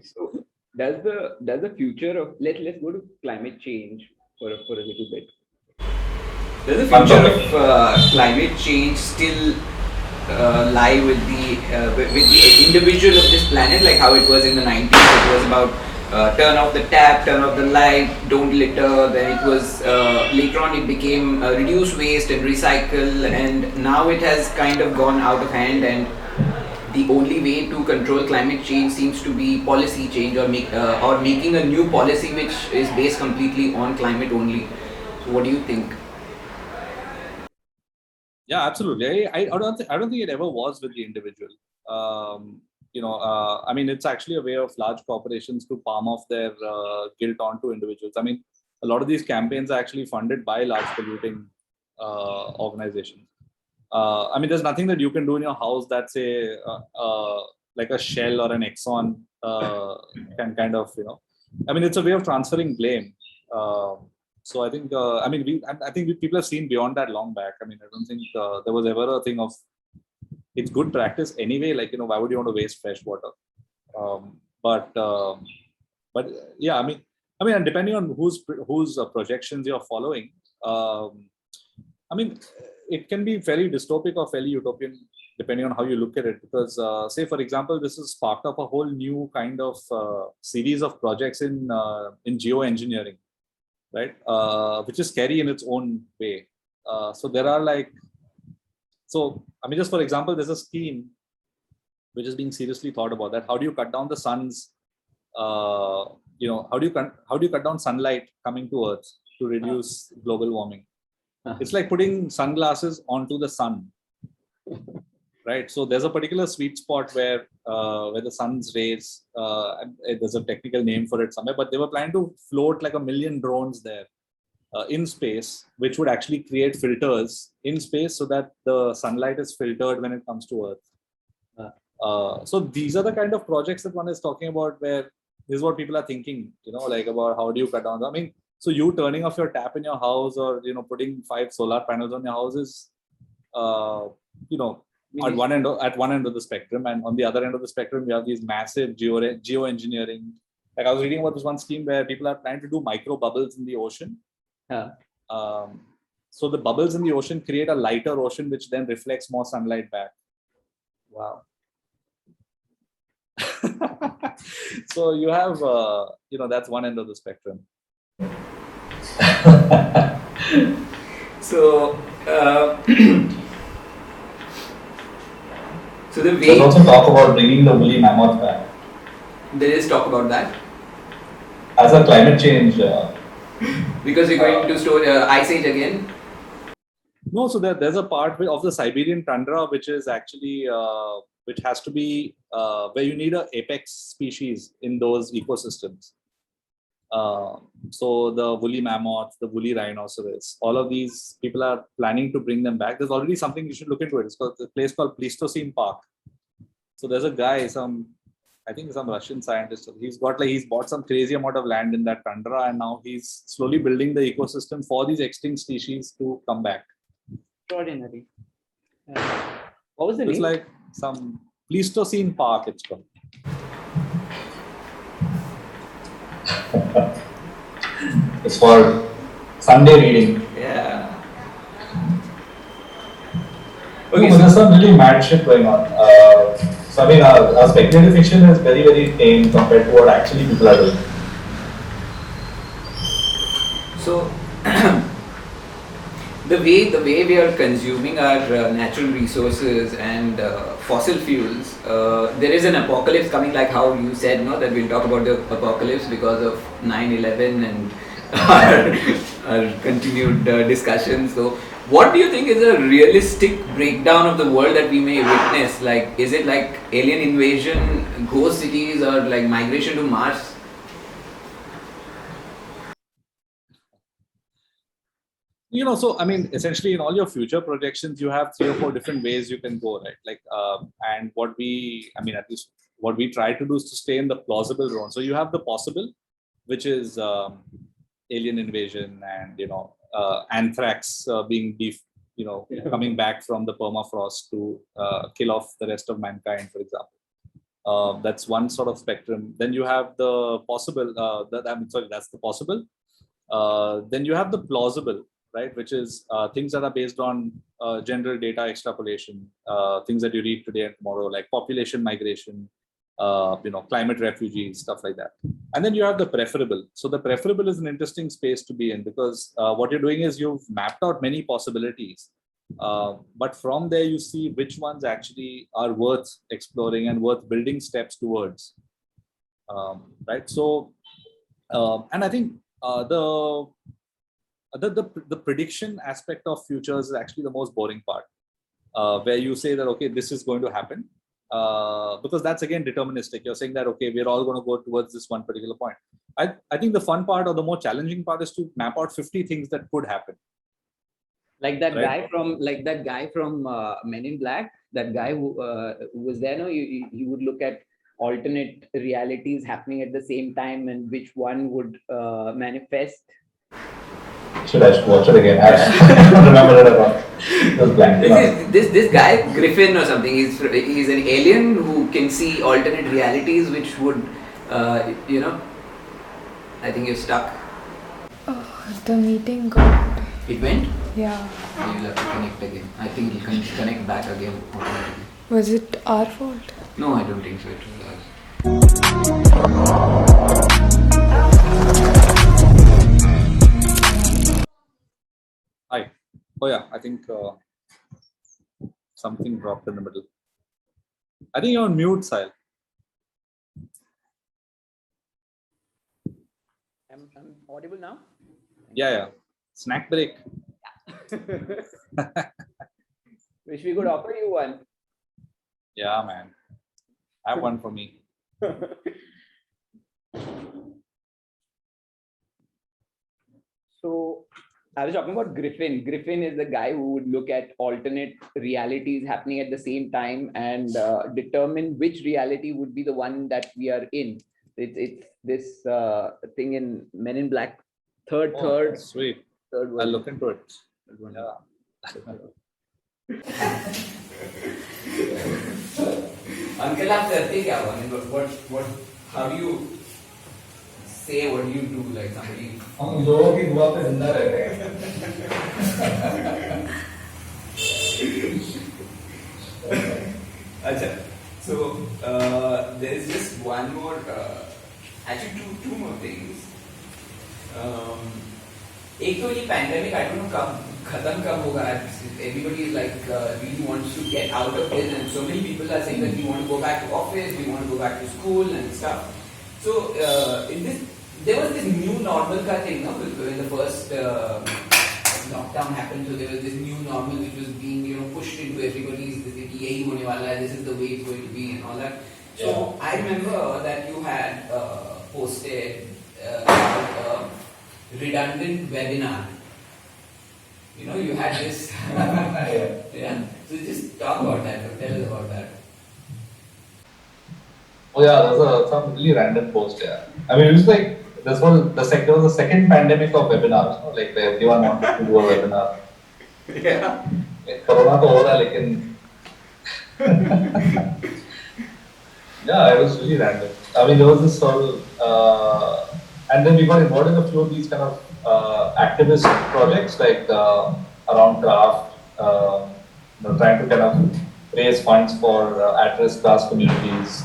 So does the future of let's go to climate change for a little bit. Does the future of climate change still lie with the individual of this planet, like how it was in the 90s? It was about turn off the tap, turn off the light, don't litter. Then it was later on it became reduce waste and recycle, and now it has kind of gone out of hand. And the only way to control climate change seems to be policy change, or making a new policy which is based completely on climate only. So what do you think? Yeah, absolutely. I don't think it ever was with the individual. You know, I mean, it's actually a way of large corporations to palm off their guilt onto individuals. I mean, a lot of these campaigns are actually funded by large polluting organizations. I mean, there's nothing that you can do in your house that, say, like a Shell or an Exxon can kind of, you know, I mean, it's a way of transferring blame. So I think, I mean, I think people have seen beyond that long back. I mean, I don't think there was ever a thing of, it's good practice anyway. Like, you know, why would you want to waste fresh water? But yeah, I mean, and depending on whose projections you're following, I mean, it can be fairly dystopic or fairly utopian, depending on how you look at it. Because, say, for example, this has sparked up a whole new kind of series of projects in geoengineering, right? Which is scary in its own way. So there are like, so I mean, just for example, there's a scheme which is being seriously thought about, that how do you cut down the sun's, you know, how do you cut down sunlight coming to Earth to reduce global warming? It's like putting sunglasses onto the sun, right? So there's a particular sweet spot where the sun's rays, there's a technical name for it somewhere, but they were planning to float like 1 million drones there in space, which would actually create filters in space so that the sunlight is filtered when it comes to Earth. So these are the kind of projects that one is talking about, where this is what people are thinking, you know, like about how do you cut down. I mean, so you turning off your tap in your house, or, you know, putting 5 solar panels on your house is you know, at one end of the spectrum, and on the other end of the spectrum, you have these massive geoengineering. Like I was reading about this one scheme where people are trying to do micro bubbles in the ocean. So the bubbles in the ocean create a lighter ocean, which then reflects more sunlight back. Wow. So you have, that's one end of the spectrum. So, so the way There's also talk about bringing the woolly mammoth back there is talk about that as a climate change. because we're going to store ice age again. No, so there's a part of the Siberian tundra which is actually which has to be where you need an apex species in those ecosystems. So the woolly mammoth, the woolly rhinoceros, all of these people are planning to bring them back. There's already something you should look into it. It's called a place called Pleistocene Park. So there's a guy, I think some Russian scientist. He's bought some crazy amount of land in that tundra, and now he's slowly building the ecosystem for these extinct species to come back. Extraordinary. What was the It's name? like some Pleistocene Park, it's called. It's for Sunday reading. Yeah. Okay, so there's some really mad shit going on. So I mean, our speculative fiction is very, very tame compared to what actually people are doing. So the way we are consuming our natural resources and fossil fuels, there is an apocalypse coming, like how you said, no, that we'll talk about the apocalypse because of 9/11 and our continued discussions. So what do you think is a realistic breakdown of the world that we may witness? Like, is it like alien invasion, ghost cities, or like migration to Mars? So I mean, essentially in all your future projections, you have 3 or 4 different ways you can go, right? Like, and at least what we try to do is to stay in the plausible zone. So you have the possible, which is alien invasion and, anthrax being coming back from the permafrost to kill off the rest of mankind, for example. That's one sort of spectrum. Then you have the possible, that's the possible. Then you have the plausible, right, which is things that are based on general data extrapolation, things that you read today and tomorrow, like population migration, climate refugees, stuff like that. And then you have the preferable. So the preferable is an interesting space to be in because what you're doing is you've mapped out many possibilities, but from there you see which ones actually are worth exploring and worth building steps towards, right? So, and I think the prediction aspect of futures is actually the most boring part, where you say that, okay, this is going to happen, because that's again deterministic. You're saying that, okay, we're all going to go towards this one particular point. I think the fun part or the more challenging part is to map out 50 things that could happen. Like that Right. guy from Men in Black, that guy who was there. No, you would look at alternate realities happening at the same time and which one would manifest. Should I watch it again? I don't remember it at all. It was blank. This guy Griffin or something. He's an alien who can see alternate realities, which would I think you're stuck. Oh, the meeting got. It went. Yeah. You'll have to connect again. I think you can connect back again automatically. Was it our fault? No, I don't think so. It was ours. Hi. Oh yeah, I think something dropped in the middle. I think you're on mute, Sahil. I'm audible now? Yeah. Snack break. Wish we could offer you one. Yeah, man. Have one for me. So I was talking about Griffin. Griffin is the guy who would look at alternate realities happening at the same time and determine which reality would be the one that we are in. It's this thing in Men in Black. Third Sweet. third I'll one. look into it. Third one. Yeah. Uncle, आप करते क्या हो? I mean, what, how do you say, what do you do, like somebody? हम लोगों की दुआ पे जिंदा रहते हैं. Acha. So there is just one more, actually two more things. एक तो ये pandemic, I don't know खत्म कब होगा. Everybody is like really wants to get out of it, and so many people are saying that we want to go back to office, we want to go back to school and stuff. So in this, there was this new normal ka thing, no? When the first lockdown happened, so there was this new normal which was being pushed into everybody's. Yahi hone wala hai, this is the way it's going to be and all that. So I remember that you had posted about a redundant webinar. You had this. Yeah. So just talk about that. Tell us about that. Oh yeah, there was some really random post. Yeah, I mean it was like there was the second pandemic of webinars. Like where everyone wanted to do a webinar. Yeah. Corona तो हो रहा है लेकिन. Yeah, it was really random. I mean there was this whole, and then we got involved in a few of these kind of activist projects like around craft, trying to kind of raise funds for at-risk class communities,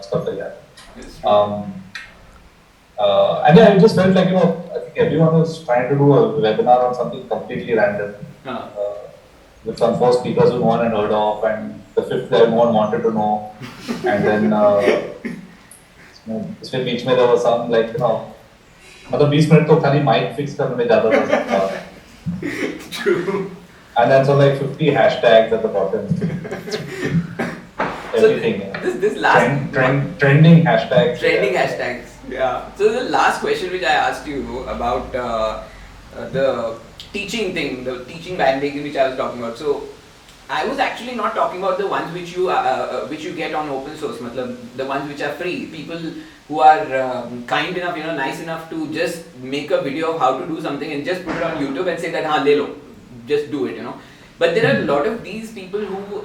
stuff like that. And yeah, it just felt like, I think everyone was trying to do a webinar on something completely random. With some four speakers who no one had heard of, and the fifth guy no one wanted to know. And then, इसमें बीच में there was some like, मतलब 20 minute तो खाली mic fix करने में ज़्यादा था. True. And then so like 50 hashtags at the bottom. Everything. So this last trending hashtags. Trending hashtags. Yeah. So the last question which I asked you about the teaching thing, the teaching bandwagon which I was talking about. So I was actually not talking about the ones which you get on open source, matlab, the ones which are free. People who are kind enough, nice enough to just make a video of how to do something and just put it on YouTube and say that हाँ ले लो, just do it, But there are a lot of these people who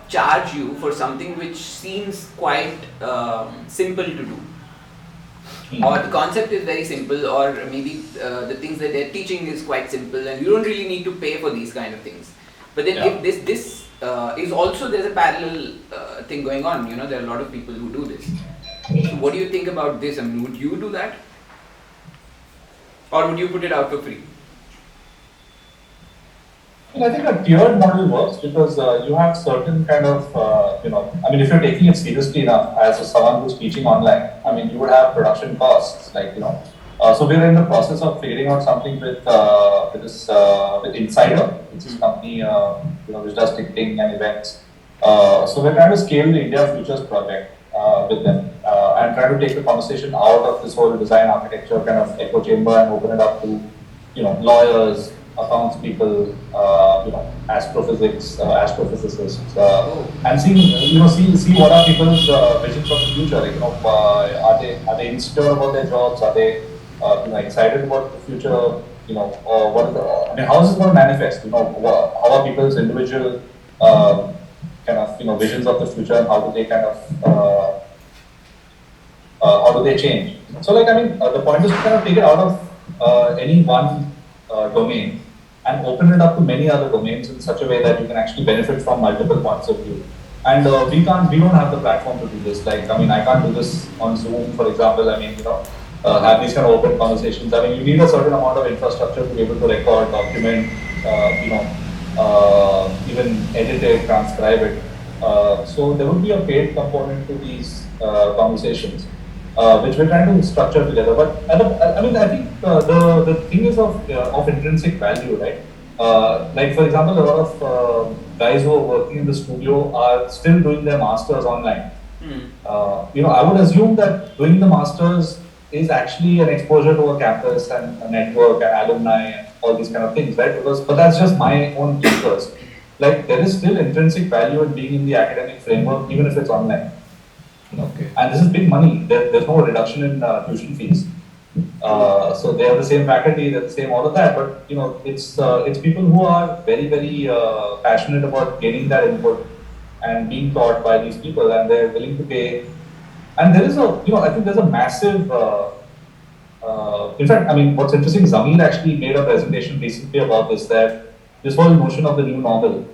charge you for something which seems quite simple to do. Or the concept is very simple, or maybe the things that they're teaching is quite simple, and you don't really need to pay for these kind of things. But then if this is also, there's a parallel thing going on, there are a lot of people who do this. So what do you think about this? I mean, would you do that? Or would you put it out for free? I think a tiered model works because you have certain kind of, I mean, if you're taking it seriously enough as someone who's teaching online, I mean, you would have production costs, like, so we're in the process of figuring out something with Insider, which is a company, which does ticketing and events. So we're trying to scale the India Futures project with them and try to take the conversation out of this whole design architecture kind of echo chamber and open it up to, lawyers, accounts people, astrophysics, astrophysicists, and see what are people's visions of the future. Like, are they insecure about their jobs? Are they excited about the future? Or what is how is it going to manifest? How are people's individual kind of visions of the future, and how do they kind of how do they change? So like, I mean, the point is to kind of take it out of any one domain and open it up to many other domains in such a way that you can actually benefit from multiple points of view. And we don't have the platform to do this. Like, I mean, I can't do this on Zoom, for example. I mean, have these kind of open conversations. I mean, you need a certain amount of infrastructure to be able to record, document, even edit it, transcribe it. So there would be a paid component to these conversations, which we're trying to structure together. But I think the thing is of intrinsic value, right? Like, for example, a lot of guys who are working in the studio are still doing their masters online. I would assume that doing the masters is actually an exposure to a campus and a network and alumni and all these kind of things, right? But that's just my own interest. Like, there is still intrinsic value in being in the academic framework, even if it's online. Okay. And this is big money. There's no reduction in tuition fees. So they have the same faculty, they're the same all of that, but it's people who are very passionate about getting that input and being taught by these people, and they're willing to pay. And there is I think there's a massive. In fact, I mean, what's interesting, Zamir actually made a presentation recently about this, that this whole notion of the new normal,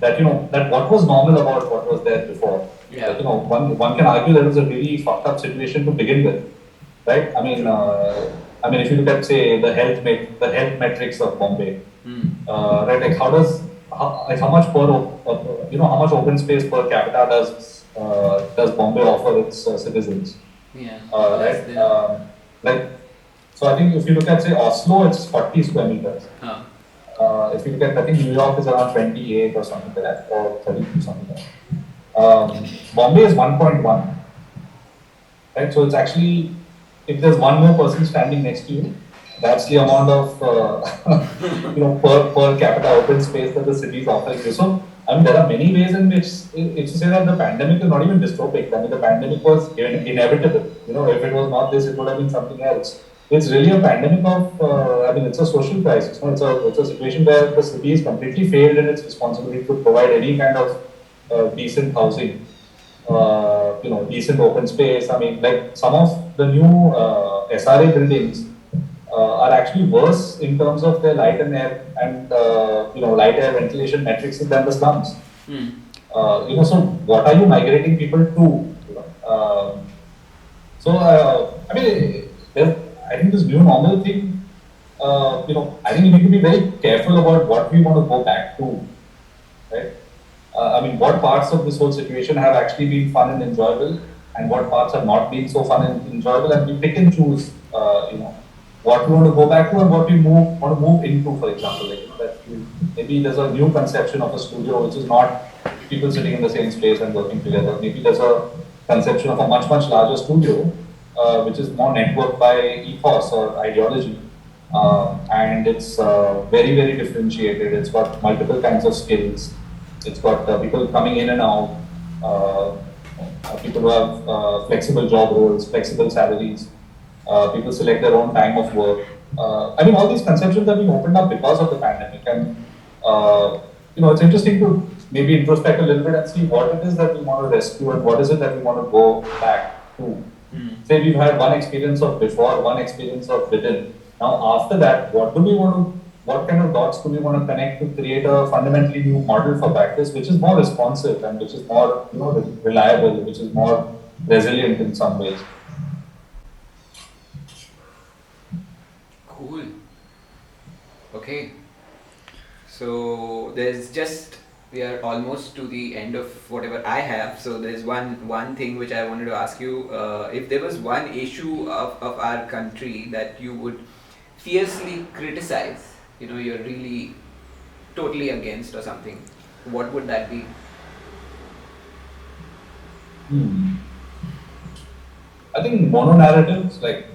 that that what was normal about what was there before. Yeah. Like, one can argue that it was a really fucked up situation to begin with, right? I mean, if you look at, say, the health metrics of Bombay, right? Like how much how much open space per capita does Bombay offer its citizens? Yeah. Right? So I think if you look at, say, Oslo, it's 40 square meters. If you look at, I think New York is around 28 or something like that, or 32 something like that. Bombay is 1.1, right? So it's actually, if there's one more person standing next to you, that's the amount of per capita open space that the city is offering you. So I mean, there are many ways in which it's to say that the pandemic is not even dystopic. I mean, the pandemic was inevitable. If it was not this, it would have been something else. It's really a pandemic of, I mean, it's a social crisis. It's a situation where the city is completely failed in its responsibility to provide any kind of decent housing, decent open space. I mean, like some of the new SRA buildings are actually worse in terms of their light and air and light air ventilation metrics than the slums. So what are you migrating people to? I mean, I think this new normal thing, I think we need to be very careful about what we want to go back to, right? I mean, what parts of this whole situation have actually been fun and enjoyable, and what parts have not been so fun and enjoyable, and we pick and choose, what we want to go back to and what we want to move into, for example. Maybe there's a new conception of a studio which is not people sitting in the same space and working together. Maybe there's a conception of a much larger studio, which is more networked by ethos or ideology, and it's very differentiated. It's got multiple kinds of skills. It's got people coming in and out, people who have flexible job roles, flexible salaries. People select their own time of work. I mean, all these conceptions have been opened up because of the pandemic, and it's interesting to maybe introspect a little bit and see what it is that we want to rescue and what is it that we want to go back to. Say we've had one experience of before, one experience of within. Now, after that, what kind of dots do we want to connect to create a fundamentally new model for practice, which is more responsive and which is more, reliable, which is more resilient in some ways. Cool. Okay. So we are almost to the end of whatever I have. So there's one thing which I wanted to ask you. If there was one issue of our country that you would fiercely criticize, you're really totally against or something, what would that be? I think mono-narratives, like,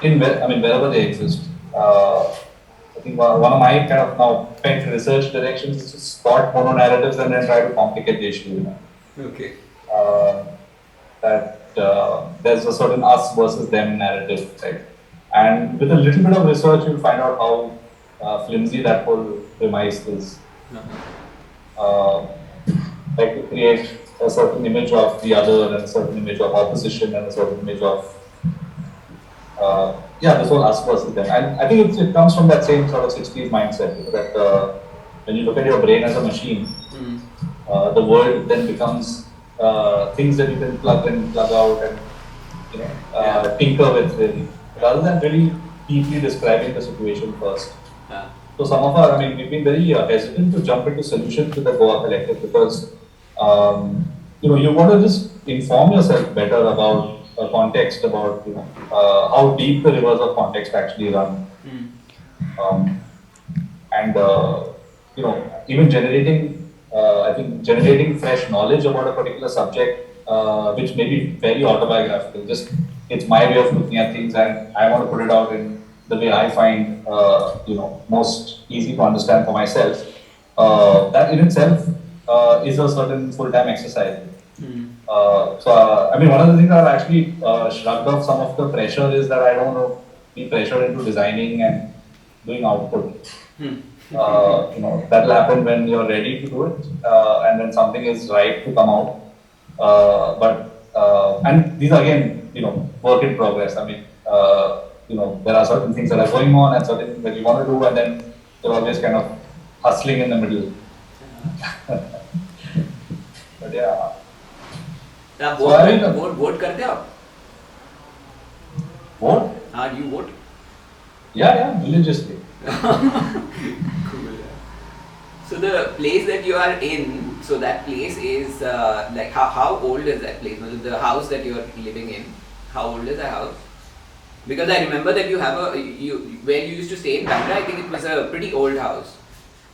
wherever they exist. I think one of my kind of now pet research directions is to spot mono-narratives and then try to complicate the issue. Okay. That there's a certain us versus them narrative, right? And with a little bit of research, you'll find out how flimsy that whole premise is. Like to create a certain image of the other and a certain image of opposition and a certain image of this whole us versus them. And I think it comes from that same sort of 60s mindset, that when you look at your brain as a machine, the world then becomes things that you can plug in, plug out, and tinker with, really, rather than really deeply describing the situation first. So some of we've been very hesitant to jump into solutions with the Goa Collective because, you want to just inform yourself better about context, about how deep the rivers of context actually run, and even generating fresh knowledge about a particular subject, which may be very autobiographical. Just it's my way of looking at things, and I want to put it out in the way I find most easy to understand for myself. That in itself is a certain full-time exercise. I mean, one of the things I've actually shrugged off some of the pressure is that I don't know, be pressured into designing and doing output. That'll happen when you're ready to do it, and when something is right to come out. And these are again, work in progress. I mean, there are certain things that are going on and certain things that you want to do, and then you're always kind of hustling in the middle. But yeah. आप So I mean, vote करते हो आप? Vote? हाँ, you vote? Yeah, religiously. Cool. So the place that you are in, so that place is like how old is that place? The house that you are living in, how old is the house? Because I remember that you have where you used to stay in Bandra. I think it was a pretty old house.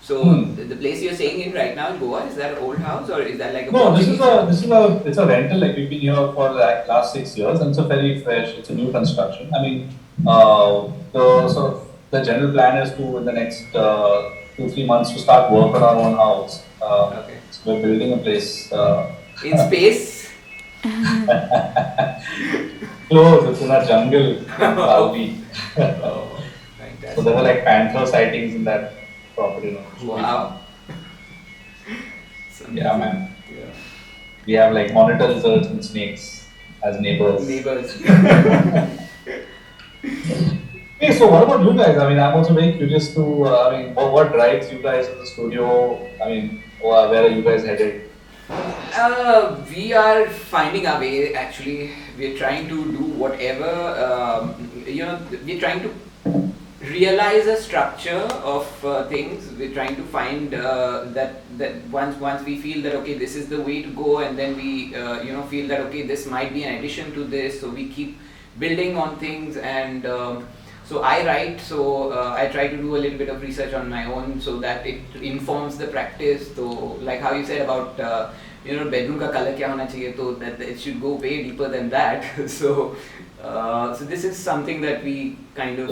So the place you're staying in right now in Goa, is that an old house or is that like a? No, it's a rental. Like we've been here for like last 6 years, and it's a very fresh. It's a new construction. I mean, the general plan is to in the next 2-3 months to start work on our own house. Okay. So we're building a place. In space. Close. It's in a jungle. Bali. Oh, So there were like panther sightings in that property. Wow. Yeah, man. Yeah. We have like monitor lizards and snakes as neighbors. Hey, so what about you guys? I mean, I'm also very curious to, what drives you guys in the studio? I mean, where are you guys headed? We are finding our way actually. We're trying to do whatever, we're trying to realize a structure of things. We're trying to find that once we feel that okay, this is the way to go, and then we feel that okay, this might be an addition to this, so we keep building on things. And so I write, so I try to do a little bit of research on my own so that it informs the practice. So like how you said about bedroom ka color kya hona chahiye, so that it should go way deeper than that. So this is something that we kind of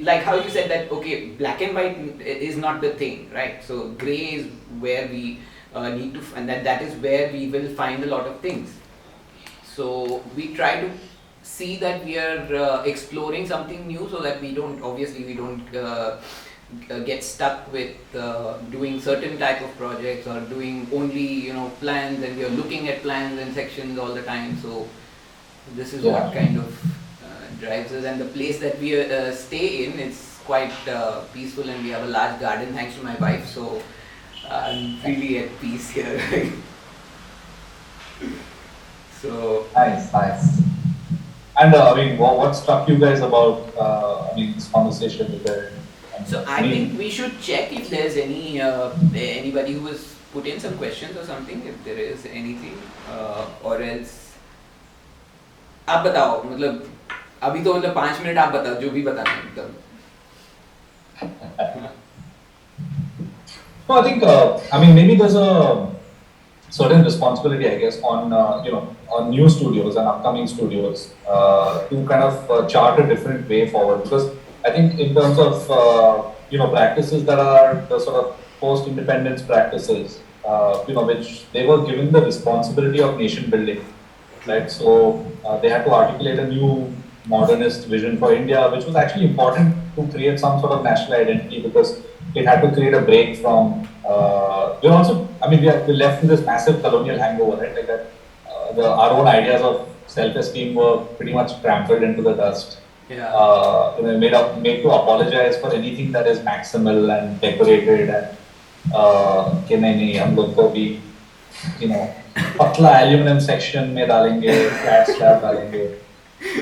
like how you said that okay, black and white is not the thing, right? So gray is where we need to, and that is where we will find a lot of things. So we try to see that we are exploring something new, so that we don't get stuck with doing certain type of projects or doing only plans, and we are looking at plans and sections all the time. So this is what kind of drives us. And the place that we stay in, it's quite peaceful, and we have a large garden thanks to my wife, so I'm really at peace here. So Nice. And what struck you guys about this conversation with her? So I think we should check if there's anybody who has put in some questions or something, if there is anything, or else आप बताओ, मतलब अभी तो 5 minute आप बताओ जो भी बताना है एकदम. No, I think maybe there's a certain responsibility, I guess, on new studios and upcoming studios to kind of chart a different way forward. Because I think in terms of practices that are the sort of post-independence practices, which they were given the responsibility of nation building, right? So they had to articulate a new modernist vision for India, which was actually important to create some sort of national identity, because it had to create a break from. We left with this massive colonial hangover, right? Like that, our own ideas of self-esteem were pretty much trampled into the dust. Yeah. Made to apologize for anything that is maximal and decorated and कि नहीं हम लोग को भी पतला aluminum section में डालेंगे, flat slab डालेंगे.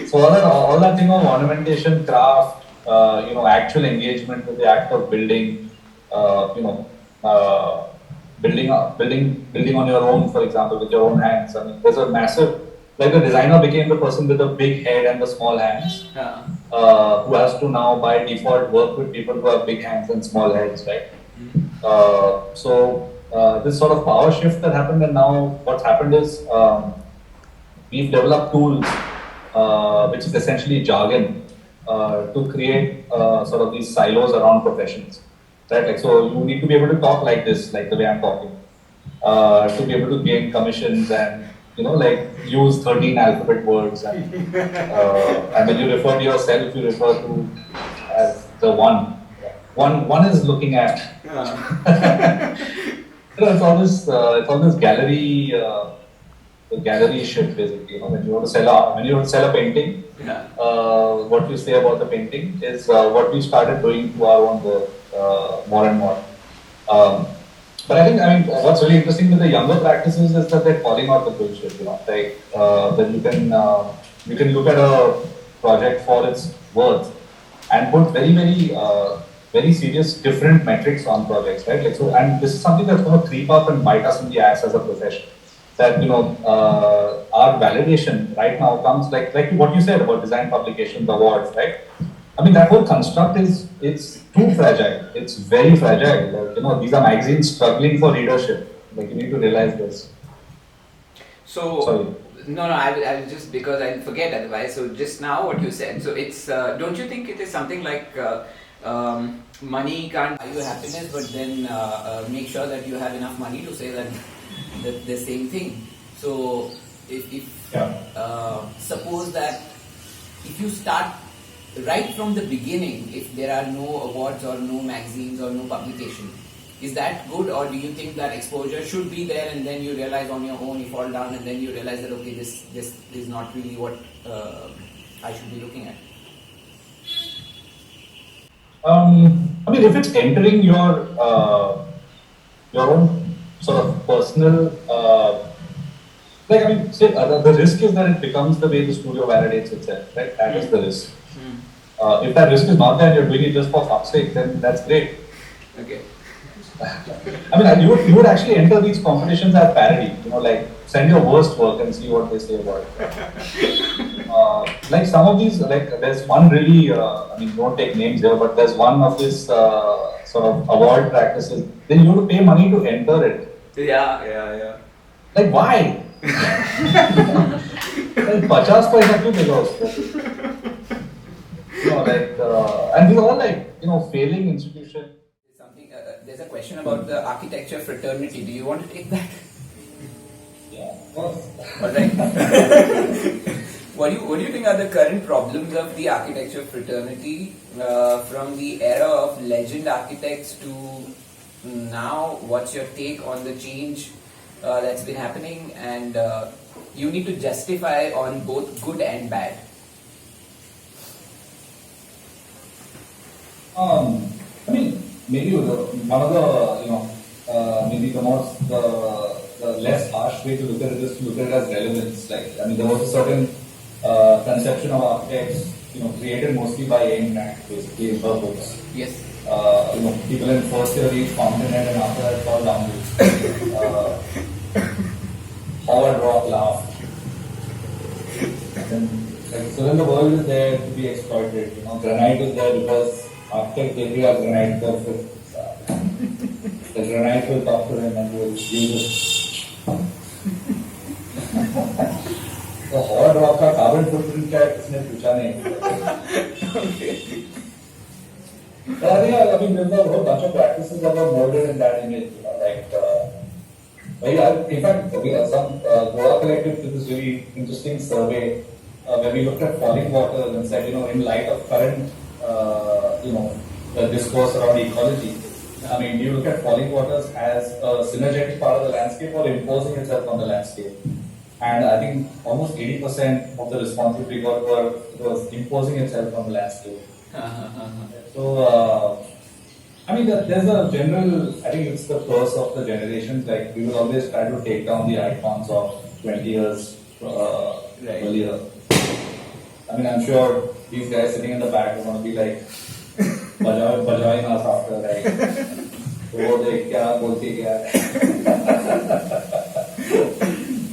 So all that thing of ornamentation, craft, actual engagement with the act of building, building on your own, for example, with your own hands. I mean, there's a massive, like the designer became the person with the big head and the small hands, who has to now by default work with people who have big hands and small heads, right? This sort of power shift that happened, and now what's happened is we've developed tools, which is essentially jargon, to create sort of these silos around professions, right? Like, so you need to be able to talk like this, like the way I'm talking, to be able to gain commissions and like use 13 alphabet words and when you refer to yourself, you refer to as the one. One is looking at. It's all this gallery. The gallery shit basically. When you want to sell a painting, what you say about the painting is what we started doing to our own work more and more. But I mean, what's really interesting with the younger practices is that they're calling out the bullshit. Like that you can look at a project for its worth and put very serious different metrics on projects, right? Like so, and this is something that's going to creep up and bite us in the ass as a profession. That our validation right now comes like what you said about design publications, awards, right? I mean that whole construct it's too fragile. It's very fragile. Like, these are magazines struggling for readership. Like you need to realize this. So Sorry. no, I will just because I'll forget otherwise. So just now what you said. So it's don't you think it is something like money can't buy you happiness, but then make sure that you have enough money to say that the same thing. So if suppose that if you start right from the beginning, if there are no awards or no magazines or no publication, is that good, or do you think that exposure should be there and then you realize on your own, you fall down and then you realize that okay, this is not really what I should be looking at? I mean, if it's entering your own sort of personal, the risk is that it becomes the way the studio validates itself, right? That is the risk. If that risk is not there and you're doing it just for fuck's sake, then that's great. Okay. I mean, you would actually enter these competitions as parody, like send your worst work and see what they say about it. Like some of these, like there's one really, I mean, don't take names here, but there's one of this sort of award practices. Then you have to pay money to enter it. Yeah. Like why? Like 50 paisa kyun dega usko? And these are all like, failing institutions. There's a question about the architecture fraternity. Do you want to take that? Yeah, of course. All right. What do you think are the current problems of the architecture fraternity from the era of legend architects to now? What's your take on the change that's been happening? And you need to justify on both good and bad. I mean, maybe one of the, maybe the less harsh way to look at it is to look at it as relevance. Like, I mean, there was a certain conception of architects, created mostly by Ayn Rand, basically in her books. Yes. People in first year reach Fountainhead and after that fall downhill. Howard Rock laughed. So then the world is there to be exploited. Granite is there because architect gave you a granite perfect. The granite will talk to him and will use it. The Howard Rock का carbon footprint क्या है किसने पूछा नहीं. But I mean, there's a whole bunch of practices that were molded in that image. In fact, some Goa Collective did this really interesting survey where we looked at falling waters and said, in light of current, the discourse around ecology, I mean, do you look at falling waters as a synergetic part of the landscape or imposing itself on the landscape? And I think almost 80% of the responses we got were it was imposing itself on the landscape. So, I mean, there's a general, I think it's the curse of the generations, like we will always try to take down the icons of 20 years earlier. I mean, I'm sure these guys sitting in the back are going to be like, bajawing us after, like, oh, they kya bolte kya.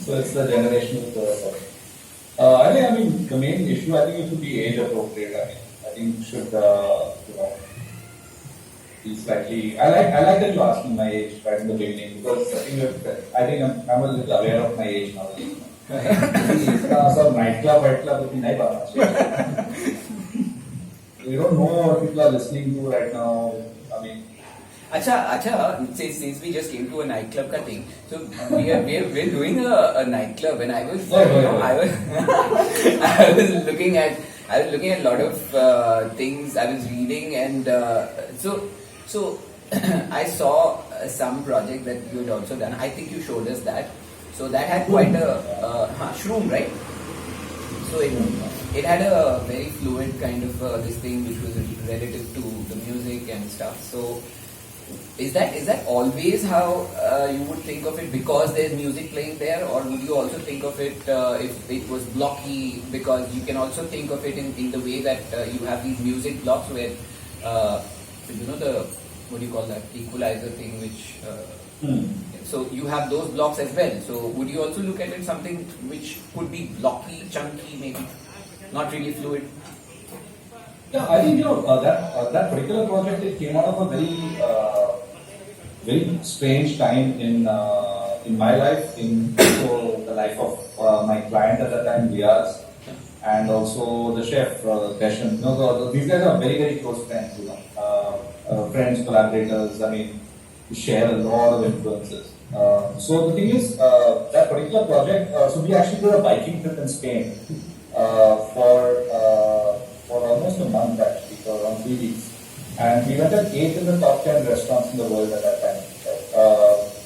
So it's the generational curse. I mean, the main issue, I think it should be age appropriate. I think it should, be slightly. I like that you asked me my age right in the beginning because I think I'm a little aware of my age now. Some nightclub, nahi bata chahiye. You don't know what people are listening to right now. I mean, Acha, since we just came to a nightclub ka thing, so we're doing a nightclub, and I was I was looking at a lot of things I was reading, and so I saw some project that you had also done. I think you showed us that. So that had quite a shroom, right? So it had a very fluid kind of this thing which was relative to the music and stuff. So is that always how you would think of it because there's music playing there, or would you also think of it if it was blocky, because you can also think of it in the way that you have these music blocks where the what do you call that equalizer thing which so you have those blocks as well. So would you also look at it something which could be blocky, chunky, maybe not really fluid? Yeah, I think that particular project, it came out of a very strange time in my life, in also the life of my client at that time, Riaz, and also the chef Deshan. These guys are very, very close friends. Friends, collaborators. I mean, we share a lot of influences. So the thing is, that particular project. So we actually did a biking trip in Spain for almost a month, actually, for around 3 weeks. And we went and ate in the top 10 restaurants in the world at that time.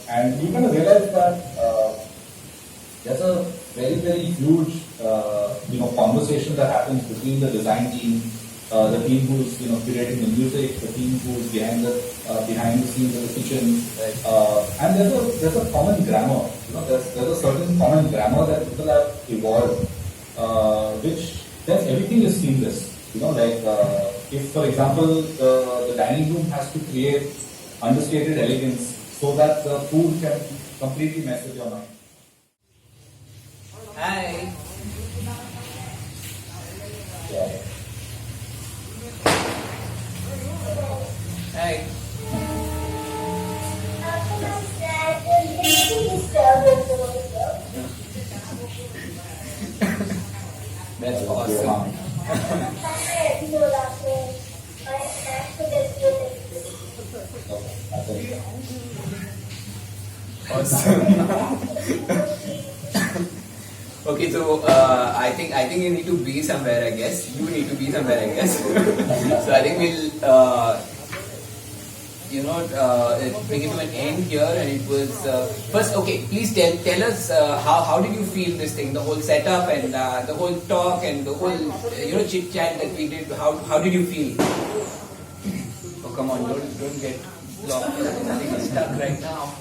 And we kind of realized that there's a very, very huge, conversation that happens between the design team, the team who's, curating the music, the team who's behind the scenes of the kitchen. And there's a common grammar, there's a certain common grammar that people have evolved, which then everything is seamless. If, for example, the dining room has to create understated elegance so that the food can completely mess with your mind. Hi. Yeah. Hi. That's awesome. Okay, so I think you need to be somewhere. I guess you need to be somewhere. I guess. So I think we'll bring it to an end here. And it was first. Okay, please tell us how did you feel this thing, the whole setup and the whole talk and the whole chit chat that we did. How did you feel? Oh, come on, don't get locked. I think I'm stuck right now.